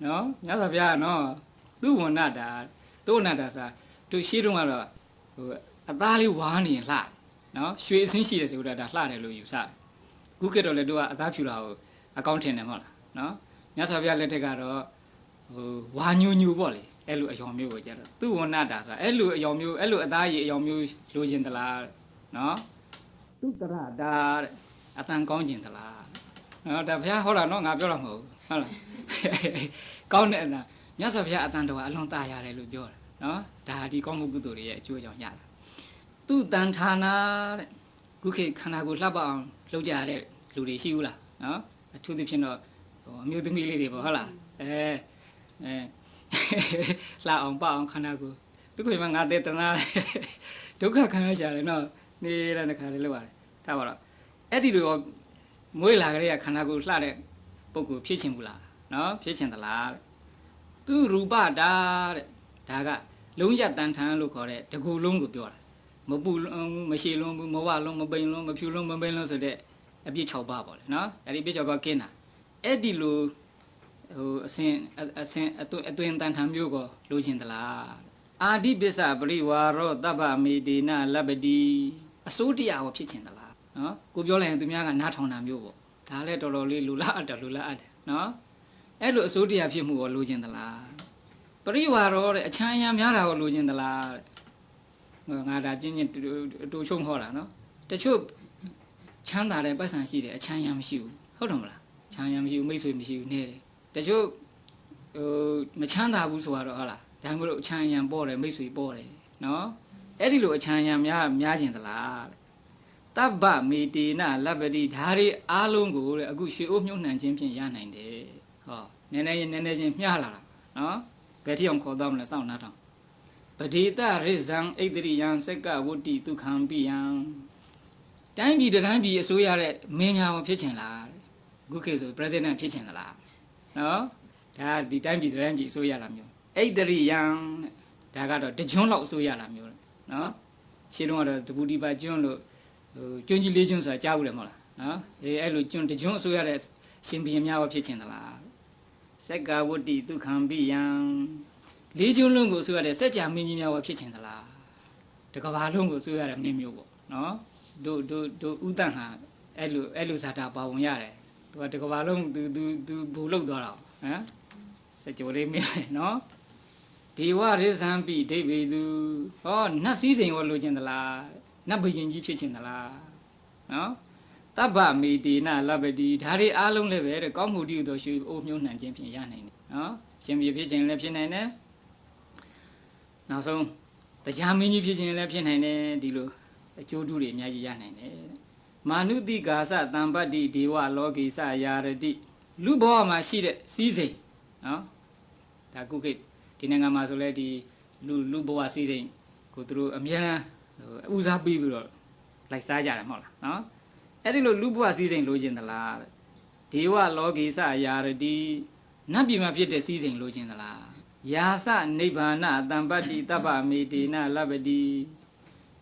နော်မြတ်စွာဘုရားနော်သူဝန္နတာသူဝန္နတာဆိုသူရှိတုန်းကတော့ဟိုအသားလေးဝါနေရင်လှတယ်နော်ရွှေအစင်းရှိတယ်ဆိုတာဒါလှတယ်လို့ယူဆတယ်ခုခေတ်တော့လေတို့ကအသားဖြူတာကိုအကောင့်ထင်တယ်မဟုတ်လားနော်မြတ်စွာဘုရားလက်ထက်ကတော့ဟိုဝါညူညူပေါ့လေအဲ့လိုအယောင်မျိုးကိုကြတော့သူဝန္နတာဆိုတာအဲ့လိုအယောင်မျိုးအဲ့လိုအသားရည်အယောင်မျိုးလိုချင်သလားနော်သူတရတာတဲ့အတန်ကောင်းကျင်သလားနော်ဒါဘုရားဟောတာနော်ငါပြောတာမဟုတ်ဘူးဟုတ်လားကောင်းတဲ့အတန်မြတ်စွာဘုရားအတန်တော်ကအလွန်တာရတယ်လို့ပြောတယ်နော်ဒါဒီကောင်းမှုကုသိုလ်တွေရဲ့အကျိုးကြောင့်ရတာသူတန်ဌာနာတဲ့ခုခေတ်ခန္ဓာကိုယ်လှပအောင်လုပ်ကြရတဲ့လူတွေရှိဘူးလားနော်အထူးသဖြင့်တော့ဟိုအမျိုးသမီးလေးတွေပေါ့ဟုတ်လားလှအောင်ပအောင်ခန္ဓာကိုယ်သူကမှငါတဲ့တနာဒုက္ခခံရရှာတယ်နော်နေတဲ့ခါလေးလောက်ရတယ်ဒါပါတော့အဲ့ဒီလိုမွေးလာကြတဲ့ခန္ဓာကိုယ်လှတဲ့ပုံကိုဖြစ်ချင်ဘူးလားနော်ဖြစ်ချင်သလားတဲ့သူရူပတာတဲ့ဒါကလုံးရတန်ထန်လို့ခေါ်တဲ့တကူလုံးကိုပြောတာမပူမရှိလုံးဘူးမဝလုံးမပိန်လုံးမဖြူလုံးမပိန်လုံးဆိုတဲ့အပြစ်6ပါးပေါ့လေနော်အဲ့ဒီပြစ်6ပါးကင်းတာအဲ့ဒီလိုဟိုအစင်အတွင်တန်ထန်မျိုးကိုလိုချင်သလားအာဓိပစ္စပရိဝါရောတပ္ပမေတေနလဗ္ဗတိအစိုးတရားကိုဖြစ်ချင်သလားနော်ကိုပြောလိုက်ရင်သူများကနားထောင်တာမျိုးပေါ့ဒါလည်းတော်တော်လေးလူလားအပ်တယ်လူလားအပ်တယ်နော်အဲ့လိုအစိုးတရားဖြစ်မှုကိုလိုချင်သလားပရိဝါရောတဲ့အချမ်းအယံများတာကိုလိုချင်သလားငါဒါချင်းချင်းတူချုံဟောတာနော်တချို့ချမ်းသာတဲ့ပတ်စံရှိတယ်အချမ်းအယံမရှိဘူးဟုတ်တယ်မလားချမ်းအယံမရှိဘူးမိတ်ဆွေမရှိဘူးနေတယ်တချို့ဟိုမချမ်းသာဘူးဆိုတော့ဟုတ်လားဒါမှမဟုတ်အချမ်းအယံပေါ်တယ်မိတ်ဆွေပေါ်တယ်နော်အဲ့ဒီလိုအချမ်းအယံများကျင်သလားတပ္ပမေတေနလဗ္ဗတိဓာရီအားလုံးကိုတဲ့အခုရွှေအိုးမြုပ်နှံခြင်းဖြင့်ရနိုင်တယ်ဟောနည်းနည်းချင်းမျှလာတာနော်ဘယ်ထိအောင်ခေါ်တော့မလဲစောင့်နားထောင်ပဒေတရိဇံဣတရိယံစက္ကဝတ္တိဒုက္ခံပိယံတိုင်းပြည်တိုင်းပြည်အစိုးရတဲ့မင်းများဖြစ်ချင်လားတဲ့ခုခေတ်ဆို president ဖြစ်ချင်သလားနော်ဒါဒီတိုင်းပြည်တိုင်းပြည်အစိုးရတာမျိုးဣတရိယံတဲ့ဒါကတော့တကျွန်းလောက်အစိုးရတာမျိုးနော်ရှင်းတော့တပူဒီပါကျွန်းလို့ဟိုကျွန်းကြီးလေးကျွန်းဆိုတာကြားဘူးတယ်မဟုတ်လားနော်အဲ့လိုကျွန်းတကျွန်းအစိုးရတဲ့ရှင်ဘီရင်များဖြစ်ချင်သလားစက္ကဝတ္တိဒုက္ခံပိယံလေးကျွန်းလုံးကိုဆိုရတဲ့စัจ जा မင်းကြီးများဘာဖြစ်ချင်သလားတကဘာလုံးကိုဆိုရတဲ့မင်းမျိုးပေါ့နော်တို့ဥတန့်ဟာအဲ့လိုဇာတာပါဝင်ရတယ်သူကတကဘာလုံးသူဘူလောက်သွားတာဟမ်စัจ ကြောလေးမင်းနော် ဒေဝရဇံပိဒိဗေသူဟောနတ်စည်းစိမ်ကိုလိုချင်သလားနတ်ဘယင်ကြီးဖြစ်ချင်သလားနော်တဗ္ဗမေတေနလပတိဒါတွေအားလုံးလည်းပဲတဲ့ကောင်းမှုတည်းဟူသောရွှေအိုးမြုံနှံခြင်းဖြင့်ရနိုင်တယ်နော်ရှင်ပြဖြစ်ခြင်းလည်းဖြစ်နိုင်တယ်နောက်ဆုံးတရားမင်းကြီးဖြစ်ခြင်းလည်းဖြစ်နိုင်တယ်ဒီလိုအကျိုးတူတွေအများကြီးရနိုင်တယ်မာနုတိကာသတံပတ္တိဒေဝလောကေစယာရတိလူဘဝမှာရှိတဲ့စည်းစိမ်နော်ဒါကုကိဒီနိုင်ငံမှာဆိုလဲဒီလူဘဝစည်းစိမ်ကိုသူတို့အများအားဦးစားပေးပြီးတော့လိုက်စားကြတယ်မဟုတ်လားနော်အဲ့ဒီလိုလူဘဝစည်းစိမ်လိုချင်သလားဒေဝလောကေစယာရတိနတ်ပြည်မှာဖြစ်တဲ့စည်းစိမ်လိုချင်သလားယာစနိဗ္ဗာနတံပတ္တိတဗ္ဗမေတေနလပ္ပတိ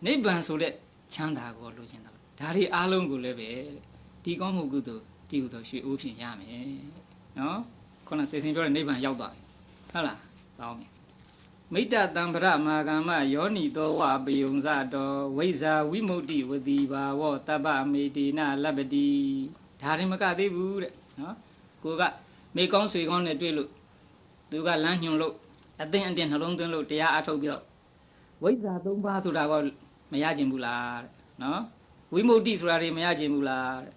နိဗ္ဗာန်ဆိုတဲ့ချမ်းသာကိုလိုချင်သလားဒါတွေအားလုံးကိုလည်းပဲဒီကောင်းမှုကုသိုလ်ဒီကုသိုလ်ရွှေအိုးဖြင့်ရမယ်နော်ခုနစေစင်ပြောတဲ့နိဗ္ဗာန်ရောက်သွားပြီဟုတ်လားကောင်းပြီမိတ္တတံပရမာကမ္မယောနိတောဝပယုံဇတောဝိဇာဝိမု ക്തി ဝတိဘာဝတဗ္ဗမေတေနလပ္ပတိဒါရင်မကသေးဘူးတဲ့နော်ကိုကမိကောင်းဆွေကောင်းနဲ့တွေ့လို့သူကလမ်းညွှန်လို့အသိအတင်နှလုံးသွင်းလို့တရားအထုတ်ပြီးတော့ဝိဇ္ဇာ၃ပါးဆိုတာကမရခြင်းဘူးလားတဲ့နော်ဝိမု ക്തി ဆိုတာတွေမရခြင်းဘူးလားတဲ့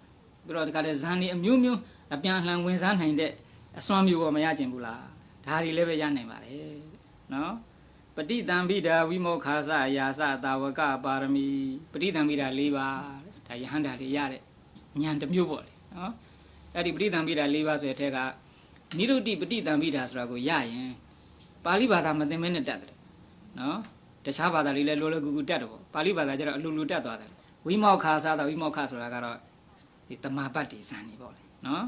ပြီးတော့ဒီကတည်းကဇန်ဒီအမျိုးမျိုးအပြန်အလှန်ဝင်စားနိုင်တဲ့အစွမ်းမျိုးကိုမရခြင်းဘူးလားဒါတွေလည်းပဲရနိုင်ပါတယ်နော်ပဋိသင်္ပိဒာဝိမောခာသယာစတာဝကပါရမီပဋိသင်္ပိဒာ၄ပါးဒါယဟန္တာတွေရတဲ့ဉာဏ်တစ်မျိုးပေါ့လေနော်အဲ့ဒီပဋိသင်္ပိဒာ၄ပါးဆိုတဲ့အထက်ကနိရုတ္တိပဋိသင်္ပိဒာဆိုတာကိုရရင်ပါဠိဘာသာမသိမဲနဲ့တတ်တယ်နော်တခြားဘာသာတွေလည်းလောလောကူကူတတ်တယ်ပေါ့ပါဠိဘာသာကျတော့အလူလူတတ်သွားတယ်ဝိမောခာသတာဝိမောခဆိုတာကတော့ဒီတမာပတ်တိဇန်နေပေါ့လေနော်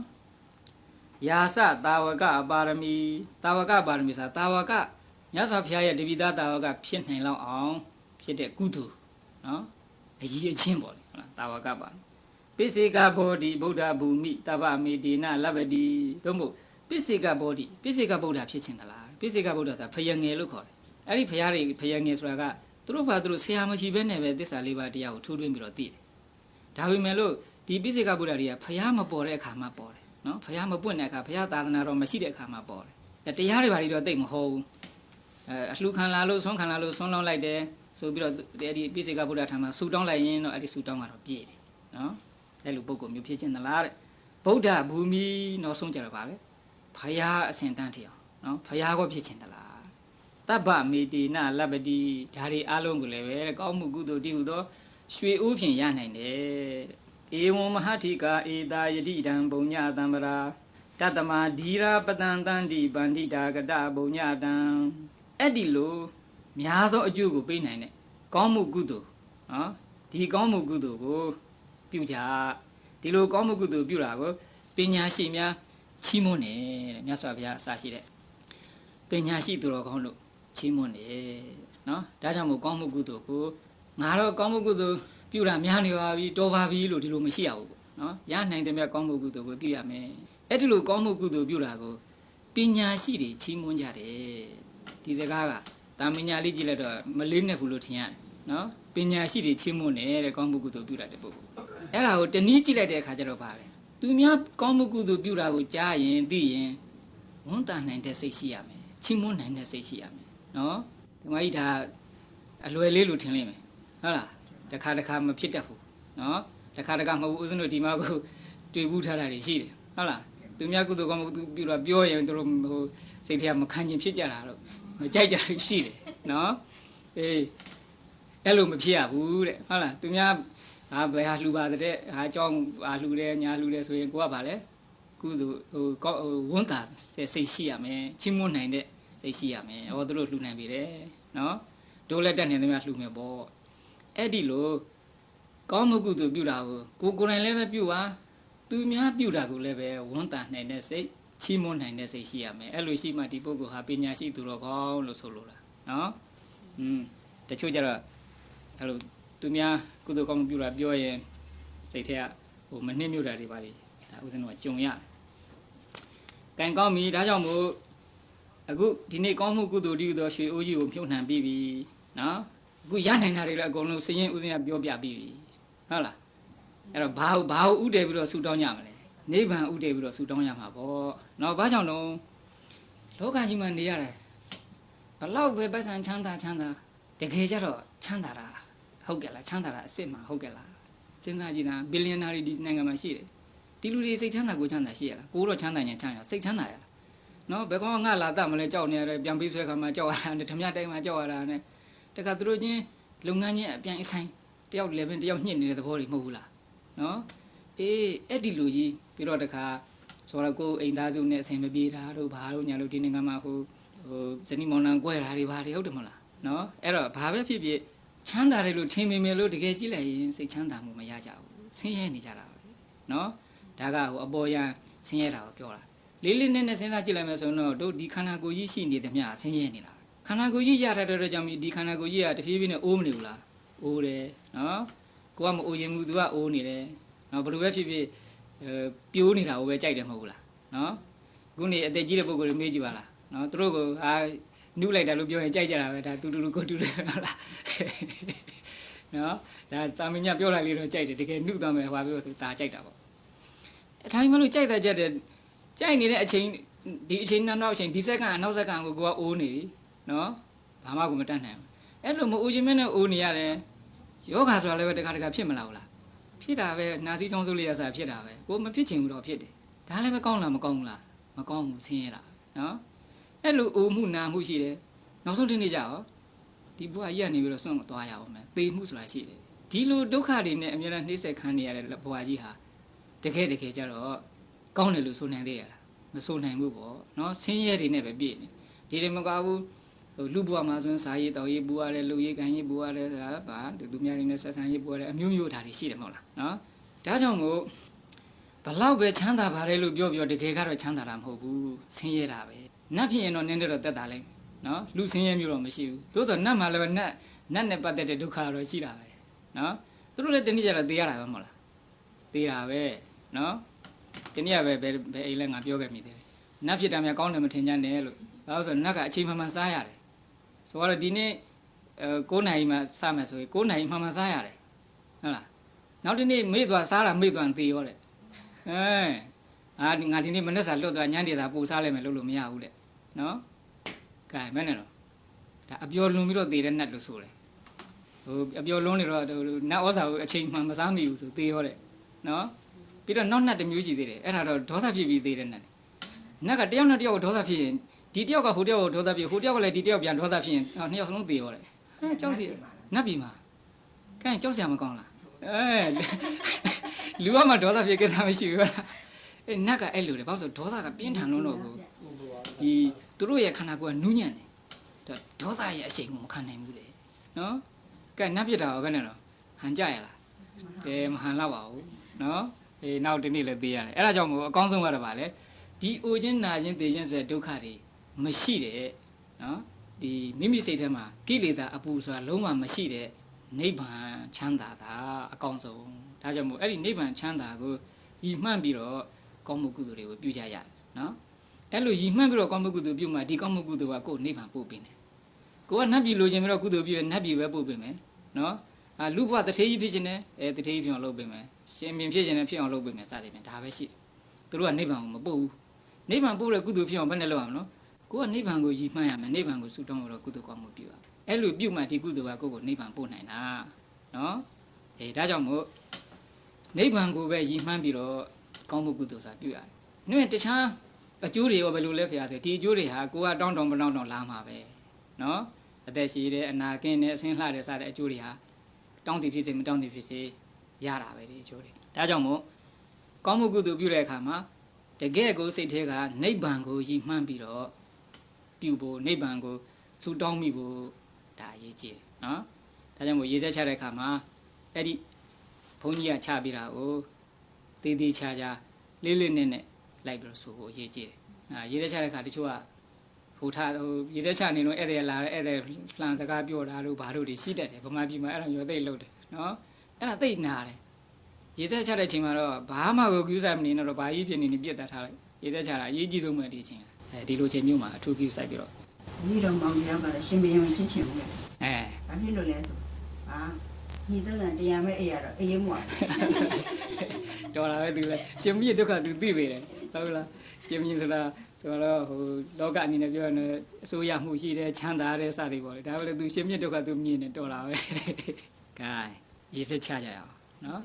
ယာစတာဝကပါရမီတာဝကပါရမီဆိုတာတာဝကမြတ်စွာဘုရားရဲ့တပိသားတာဝကဖြစ်နိုင်လောက်အောင်ဖြစ်တဲ့ကုသိုလ်နော်အကြီးအချင်းပေါ့လေဟုတ်လားတာဝကပါပိစိကဘောဓိဗုဒ္ဓဘူမိတဗ္ဗမေတေနလပ္ပတိသို့မဟုတ်ပိစိကဘောဓိပိစိကဗုဒ္ဓဖြစ်ခြင်းသလားပိစိကဗုဒ္ဓဆိုတာဖယငယ်လို့ခေါ်တယ်အဲ့ဒီဘုရားတွေဖယငယ်ဆိုတာကသူတို့ဘာသူတို့ဆရာမရှိဘဲနဲ့ပဲသစ္စာလေးပါးတရားကိုထိုးထွင်းပြီးတော့သိတယ်ဒါပေမဲ့လို့ဒီပိစိကဗုဒ္ဓတွေကဘုရားမပေါ်တဲ့အခါမှပေါ်တယ်နော်ဘုရားမပွင့်တဲ့အခါဘုရားသာသနာတော်မရှိတဲ့အခါမှပေါ်တယ်တရားတွေဘာတွေတော့သိမဟုတ်ဘူးအလှခံလာလို့ဆုံးခံလာလို့ဆုံးလောင်းလိုက်တယ်ဆိုပြီးတော့ဒီပိစိကဗုဒ္ဓထာမှာဆူတောင်းလိုက်ရင်တော့အဲ့ဒီဆူတောင်းကတော့ပြည့်တယ်နော်အဲ့လိုပုဂ္ဂိုလ်မျိုးဖြစ်ခြင်းသလားတဲ့ဗုဒ္ဓဘူမိနောက်ဆုံးကြတော့ဗာလေဘုရားအစဉ်တန်းထီအောင်နော်ဘုရားကိုဖြစ်ခြင်းသလားတဗ္ဗမေတေနလပ္ပတိဒါတွေအားလုံးကိုလည်းပဲကောင်းမှုကုသိုလ်တည်ဟူသောရွှေအိုးဖြင့်ရနိုင်တယ်ဧဝံမဟာတိကာဧတာယတိတံဘုံညတံပရာတတမဓီရာပတံတန္တိပန္တိတာကတဘုံညတံအဲ့ဒီလိုများသောအကျိုးကိုပေးနိုင်တဲ့ကောင်းမှုကုသိုလ်နော်ဒီကောင်းမှုကုသိုလ်ကိုပြုကြဒီလိုကောင်းမှုကုသိုလ်ပြုတာကိုပညာရှိများချီးမွမ်းတယ်တဲ့မြတ်စွာဘုရားအစရှိတဲ့ပညာရှိသူတော်ကောင်းလို့ချီးမွမ်းတယ်နော်ဒါကြောင့်မို့ကောင်းမှုကုသိုလ်ကိုငါတော့ကောင်းမှုကုသိုလ်ပြုတာများနေပါပြီတော်ပါပြီလို့ဒီလိုမရှိရဘူးပေါ့နော်ရနိုင်တဲ့မြတ်ကောင်းမှုကုသိုလ်ကိုပြုရမယ်အဲ့ဒီလိုကောင်းမှုကုသိုလ်ပြုတာကိုပညာရှိတွေချီးမွမ်းကြတယ်ဒီစကားကတာမညာလေးကြည့်လိုက်တော့မလေးနဲ့ဘူးလို့ထင်ရတယ်နော်ပညာရှိတွေချီးမွမ်းတယ်တဲ့ကောင်းမှုကုသိုလ်ပြုတာတဲ့ပုဂ္ဂိုလ်အဲ့ဒါကိုတနည်းကြည့်လိုက်တဲ့အခါကျတော့ပါတယ်သူများကောင်းမှုကုသိုလ်ပြုတာကိုကြားရင်သိရင်ဝန်တာနိုင်တဲ့စိတ်ရှိရမယ်ချီးမွမ်းနိုင်တဲ့စိတ်ရှိရမယ်နော်ဒီမကြီးဒါအလွယ်လေးလို့ထင်လိမ့်မယ်ဟုတ်လားတခါတခါမဖြစ်တတ်ဘူးနော်တခါတခါမဟုတ်ဘူးဦးဇင်းတို့ဒီမှာကိုတွေ့ဘူးထားတာတွေရှိတယ်ဟုတ်လားသူများကုသိုလ်ကောင်းမှုပြုတော့ပြောရင်တို့ဟိုစိတ်ထဲမခံကျင်ဖြစ်ကြတာတော့မကြိုက်ကြလို့ရှိတယ်နော်အေးအဲ့လိုမဖြစ်ရဘူးတဲ့ဟုတ်လားသူများဘယ်ဟာလှူပါတဲ့ဟာအကြောင်းလှူတယ်ညာလှူတယ်ဆိုရင်ကိုကဗာလဲကုသိုလ်ဟိုဝန်တာစိတ်ရှိရမယ်ချီးမွမ်းနိုင်တဲ့စိတ်ရှိရမယ်ဟောသူတို့လှူနိုင်ပြီတဲ့နော်တို့လည်းတက်နေသမျှလှူမယ်ပေါ့အဲ့ဒီလိုကောင်းမှုကုသိုလ်ပြုတာကိုကိုယ်တိုင်လည်းပဲပြုပါသူများပြုတာကိုလည်းပဲဝန်တာနိုင်တဲ့စိတ်ချီးမွမ်းနိုင်တဲ့စိတ်ရှိရမယ်အဲ့လိုရှိမှဒီပုဂ္ဂိုလ်ဟာပညာရှိသူတော်ကောင်းလို့ဆိုလိုတာနော်တချို့ကျတော့အဲ့လိုသူများကုသိုလ်ကောင်းမှုပြုတာပြောရင်စိတ်ထဲကဟိုမနှိမ့်မြုပ်တာတွေပါလေဒါဥစဉ်တော့ကြုံရတယ်။ကံကောင်းပြီဒါကြောင့်မို့အခုဒီနေ့ကောင်းမှုကုသိုလ်တည်းဟူသောရွှေအိုးကြီးကိုမြုပ်နှံပြီးပြီနော်အခုရနိုင်တာတွေလည်းအကုန်လုံးစည်ရင်ဥစဉ်ကပြောပြပြီးပြီဟုတ်လားအဲ့တော့ဘာဥတည်ပြီးတော့ဆူတောင်းကြမလဲနိဗ္ဗာန်ဥတည်ပြီးတော့ဆူတောင်းရမှာပေါ့နော်ဘာကြောင့်တော့လောကကြီးမှာနေရတယ် ဘလောက်ပဲပတ်စံချမ်းသာတကယ်ကြတော့ချမ်းသာတာဟုတ်ကဲ့လားချမ်းသာတာအစ်စ်မှာဟုတ်ကဲ့လားစဉ်းစားကြည့်တာဘီလီယံနာတွေဒီနိုင်ငံမှာရှိတယ်ဒီလူတွေစိတ်ချမ်းသာကိုချမ်းသာရှိရလားကိုတော့ချမ်းသာညာချမ်းရစိတ်ချမ်းသာရလားနော်ဘယ်ကောင်ငါလာတတ်မလဲကြောက်နေရတယ်ပြန်ပြီးဆွဲခါမှကြောက်ရတာနဲ့ဓမြတိုင်းမှာကြောက်ရတာနဲ့တခါသူတို့ချင်းလုပ်ငန်းချင်းအပြန်အဆိုင်တယောက်လည်းပင်တယောက်ညှစ်နေတဲ့သဘောတွေမဟုတ်ဘူးလားနော်အေးအဲ့ဒီလူကြီးပြီးတော့တခါဆိုတော့ကိုအိမ်သားစုနဲ့အဆင်မပြေတာတို့ဘာတို့ညာလို့ဒီနိုင်ငံမှာဟိုဇနီးမောင်နှံကွဲတာတွေဘာတွေဟုတ်တယ်မဟုတ်လားနော်အဲ့တော့ဘာပဲဖြစ်ဖြစ်ချမ်းသာတယ်လို့ထင်မိမယ်လို့တကယ်ကြည့်လိုက်ရင်စိတ်ချမ်းသာမှုမရကြဘူးဆင်းရဲနေကြတာပဲနော်ဒါကဟိုအပေါ်ရန်ဆင်းရဲတာကိုပြောတာလေးလေးနက်နက်စဉ်းစားကြည့်လိုက်မယ်ဆိုတော့တို့ဒီခန္ဓာကိုယ်ကြီးရှိနေသည်မျှဆင်းရဲနေတာခန္ဓာကိုယ်ကြီးရတဲ့တော့ကြောင့်ဒီခန္ဓာကိုယ်ကြီးကတဖြည်းဖြည်းနဲ့အိုးမနေဘူးလားအိုးတယ်နော်ကိုကမအိုရင်ဘူးသူကအိုးနေတယ်နော်ဘယ်လိုပဲဖြစ်ဖြစ်ပြိုးနေတာကိုပဲကြိုက်တယ်မဟုတ်ဘူးလားနော်ခုနေအသက်ကြီးတဲ့ပုဂ္ဂိုလ်တွေမေးကြည့်ပါလားနော်သူတို့ကနုလိုက်တာလို့ပြောရင်ကြိုက်ကြတာပဲဒါတူတူကိုတူတယ်ဟုတ်လားနော်ဒါသာမညပြောလိုက်လေးတော့ကြိုက်တယ်တကယ်နုသွားမယ်ဟွာပြောဆိုဒါကြိုက်တာပေါ့အထိုင်းမလို့ကြိုက်တာကြက်တယ်ကြိုက်နေတဲ့အချိန်ဒီအချိန်နောက်အချိန်ဒီစက္ကန့်နောက်စက္ကန့်ကိုကအိုးနေပြီနော်ဘာမှကိုမတတ်နိုင်ဘူးအဲ့လိုမအိုးခြင်းမနဲ့အိုးနေရတယ်ယောဂဆိုတာလည်းပဲတခါဖြစ်မလားဟုတ်လားဖြစ်တာပဲနာသီးချောင်းစိုးလေးရစားဖြစ်တာပဲကိုမဖြစ်ချင်ဘူးတော့ဖြစ်တယ်ဒါလည်းပဲကောင်းလားမကောင်းဘူးလားမကောင်းဘူးဆင်းရဲတာနော်အဲ့လိုအိုမှုနာမှုရှိတယ်နောက်ဆုံးတစ်နေ့ကျတော့ဒီဘဝကြီးကနေပြီးတော့ဆွန့်သွားရအောင်မယ်သေမှုဆိုတာရှိတယ်ဒီလိုဒုက္ခတွေနဲ့အများနဲ့နှိမ့်ဆက်ခံနေရတဲ့ဘဝကြီးဟာတကယ်ကြတော့ကောင်းတယ်လို့ဆိုနိုင်သေးရလားမဆိုနိုင်ဘူးပေါ့နော်ဆင်းရဲတွေနဲ့ပဲပြည့်နေဒီတွေမကောင်းဘူးဟိုလူဘဝမှာဆိုရင်စာရေးတောက်ရေးပူရတယ်လူရေးကန်ရေးပူရတယ်ဆိုတာဗာသူများတွေနဲ့ဆက်ဆံရေးပူရတယ်အမျိုးမျိုးဓာတ်တွေရှိတယ်မဟုတ်လားနော်ဒါကြောင့်မို့ဘလောက်ပဲချမ်းသာပါတယ်လို့ပြောတကယ်ကတော့ချမ်းသာတာမဟုတ်ဘူးဆင်းရဲတာပဲနတ်ဖြစ်ရင်တော့နည်းနည်းတော့တက်တာလဲနော်လူဆင်းရဲမျိုးတော့မရှိဘူးသို့သောနတ်မှာလည်းနတ်နဲ့ပတ်သက်တဲ့ဒုက္ခတော့ရှိတာပဲနော်သူတို့လည်းတနည်းကြတော့သိရတာပဲမဟုတ်လားသိတာပဲနော်တနည်းပဲအိမ်လဲငါပြောခဲ့မိသေးတယ်နတ်ဖြစ်တာများကောင်းတယ်မထင်ကြနဲ့လို့ဒါဆိုနတ်ကအချိန်မှန်စားရတယ်ဆိုတော့ဒီနေ့9နာရီမှစမယ်ဆိုရင်9နာရီမှန်စားရတယ်ဟုတ်လားနောက်ဒီနေ့မေ့သွားစားတာမေ့သွားသေရောတဲ့ငါဒီနေ့မနေ့စာလွတ်သွားညနေစာပူစားလိုက်မယ်လို့မရဘူးတဲ့နော်ကဲမဲနဲ့တော့ဒါအပျော်လွန်ပြီးတော့သေတဲ့နတ်လို့ဆိုတယ်ဟိုအပျော်လွန်နေတော့နတ်ဩဇာကိုအချိန်မှန်မစားမိဘူးဆိုသေရောတဲ့နော်ပြီးတော့နောက်နတ်တစ်မျိုးရှိသေးတယ်အဲ့ဒါတော့ဒေါသဖြစ်ပြီးသေတဲ့နတ်နတ်ကတယောက်နဲ့တယောက်ဒေါသဖြစ်ရင်ဒီတယောက်ကဟိုတယောက်ကိုဒေါသဖြစ်ဟိုတယောက်ကလည်းဒီတယောက်ပြန်ဒေါသဖြစ်ရင်နှစ်ယောက်စလုံးသေရောတဲ့ကြောက်စီနတ်ပြည်မှာကဲကြောက်စရာမကောင်းလားလူကမှဒေါသဖြစ်ကိစ္စမရှိဘူးလားနတ်ကအဲ့လိုတယ်ဘာလို့ဆိုဒေါသကပြင်းထန်လို့တော့ကိုဒီသူတို့ရဲ့ခန္ဓာကိုယ်ကနူးညံ့တယ်ဒေါသရဲ့အရှိန်ကိုမခံနိုင်ဘူးလေနော်ကဲနတ်ဖြစ်တာပဲနဲ့တော့ဟန်ကြရလားကဲမဟန်တော့ပါဘူးနော်နောက်ဒီနေ့လည်းသိရတယ်အဲ့ဒါကြောင့်မို့အကောင်းဆုံးကတော့ဗာလေဒီအိုခြင်းနာခြင်းသိခြင်းဆိုတဲ့ဒုက္ခတွေမရှိတဲ့နော်ဒီမိမိစိတ်ထဲမှာကိလေသာအပူဆိုတာလုံးဝမရှိတဲ့နိဗ္ဗာန်ချမ်းသာတာအကောင်းဆုံးဒါကြောင့်မို့အဲ့ဒီနိဗ္ဗာန်ချမ်းသာကိုရည်မှန်းပြီးတော့ကောင်းမှုကုသိုလ်တွေကိုပြုကြရတယ်နော်အဲ့လိုရည်မှန်းပြီးတော့ကောင်းမှုကုသိုလ်ပြုမှဒီကောင်းမှုကုသိုလ်ကကိုယ်နိဗ္ဗာန်ပို့ပေးတယ်ကိုကနတ်ပြည်လိုချင်ပြီးတော့ကုသိုလ်ပြုရင်နတ်ပြည်ပဲပို့ပေးမယ်နော်လူဘဝတထေးကြီးဖြစ်ခြင်းနဲ့တထေးကြီးဖြစ်အောင်လုပ်ပေးမယ်ရှင်မြင်ဖြစ်ခြင်းနဲ့ဖြစ်အောင်လုပ်ပေးမယ်စသဖြင့်ဒါပဲရှိသူတို့ကနိဗ္ဗာန်ကိုမပို့ဘူးနိဗ္ဗာန်ပို့တဲ့ကုသိုလ်ဖြစ်အောင်ဘယ်နဲ့လုပ်ရမလဲကိုကနိဗ္ဗာန်ကိုရည်မှန်းရမယ်နိဗ္ဗာန်ကိုဆုတောင်းလို့ကုသိုလ်ကောင်းမှုပြုရအဲ့လိုပြုမှဒီကုသိုလ်ကကိုယ့်ကိုနိဗ္ဗာန်ပို့နိုင်တာနော်ဒါကြောင့်မို့နိဗ္ဗာန်ကိုပဲရည်မှန်းပြီးတော့ကောင်းမှုကုသိုလ်စာပြုရတယ်နှင်းတခြားအကျိုးတွေရောဘယ်လိုလဲဖျားဆိုဒီအကျိုးတွေဟာကိုကတောင်းမတောင်းလာမှာပဲနော်အသက်ရှိတဲ့အနာကင်းတဲ့အဆင်းလှတဲ့စတဲ့အကျိုးတွေဟာတောင်းတည်ဖြစ်စေမတောင်းတည်ဖြစ်စေရတာပဲဒီအကျိုးတွေဒါကြောင့်မို့ကောင်းမှုကုသိုလ်ပြုတဲ့အခါမှာတကယ်ကိုစိတ်ထဲကနိဗ္ဗာန်ကိုရည်မှန်းပြီးတော့ပြုဖို့နိဗ္ဗာန်ကိုဆုတောင်းမိဖို့ဒါအရေးကြီးတယ်နော်ဒါကြောင့်မို့ရေစက်ချတဲ့အခါမှာအဲ့ဒီဘုန်းကြီးကချပြတာကိုတေးသေးချာချာလေးလေးနဲ့လိုက်ပြီးတော့ဆိုဖို့အရေးကြီးတယ်ရေစက်ချတဲ့အခါတချို့ကဟိုထားဟိုရေစက်ချနေလို့ဧည့်သည်လာတဲ့ဧည့်သည်လှန်စကားပြောတာလို့ဘာလို့တွေရှိတတ်တယ်ဗမာပြည်မှာအဲ့လိုမျိုးသိလို့တယ်နော်အဲ့ဒါသိနာတယ်ရေစက်ချတဲ့ချိန်မှာတော့ဘာမှကိုကူးဆိုင်မနေတော့ဘာကြီးဖြစ်နေပြစ်တတ်ထားလိုက်ရေစက်ချတာအရေးကြီးဆုံးပဲဒီချိန်ဒီလိုချိန်မျိုးမှာအထူးကူးဆိုင်ပြီးတော့ဒ
ီတော့မောင်ပြောက်ကလည်းရှင်ဘရင်ဖြစ်ချင်ဘူးလေဘာဖြစ်လို့လဲဆိုညီတော့တရားမဲ့အေးရတော့အေးမွာ
ကြော်လာပဲသူလဲရှင်မြင့်ဒုက္ခသူသိပေတယ် ဟုတ်လားရှင်မြင်းဆိုတာဆိုတော့ဟိုလောကအနေနဲ့ပြောရင်အစိုးရမှုရှိတယ်ချမ်းသာတဲ့စသည်ပေါ့လေဒါပဲလေသူရှင်မြင့်ဒုက္ခသူမြင်နေတော်တာပဲ gain ရေးစချကြရအောင်နော်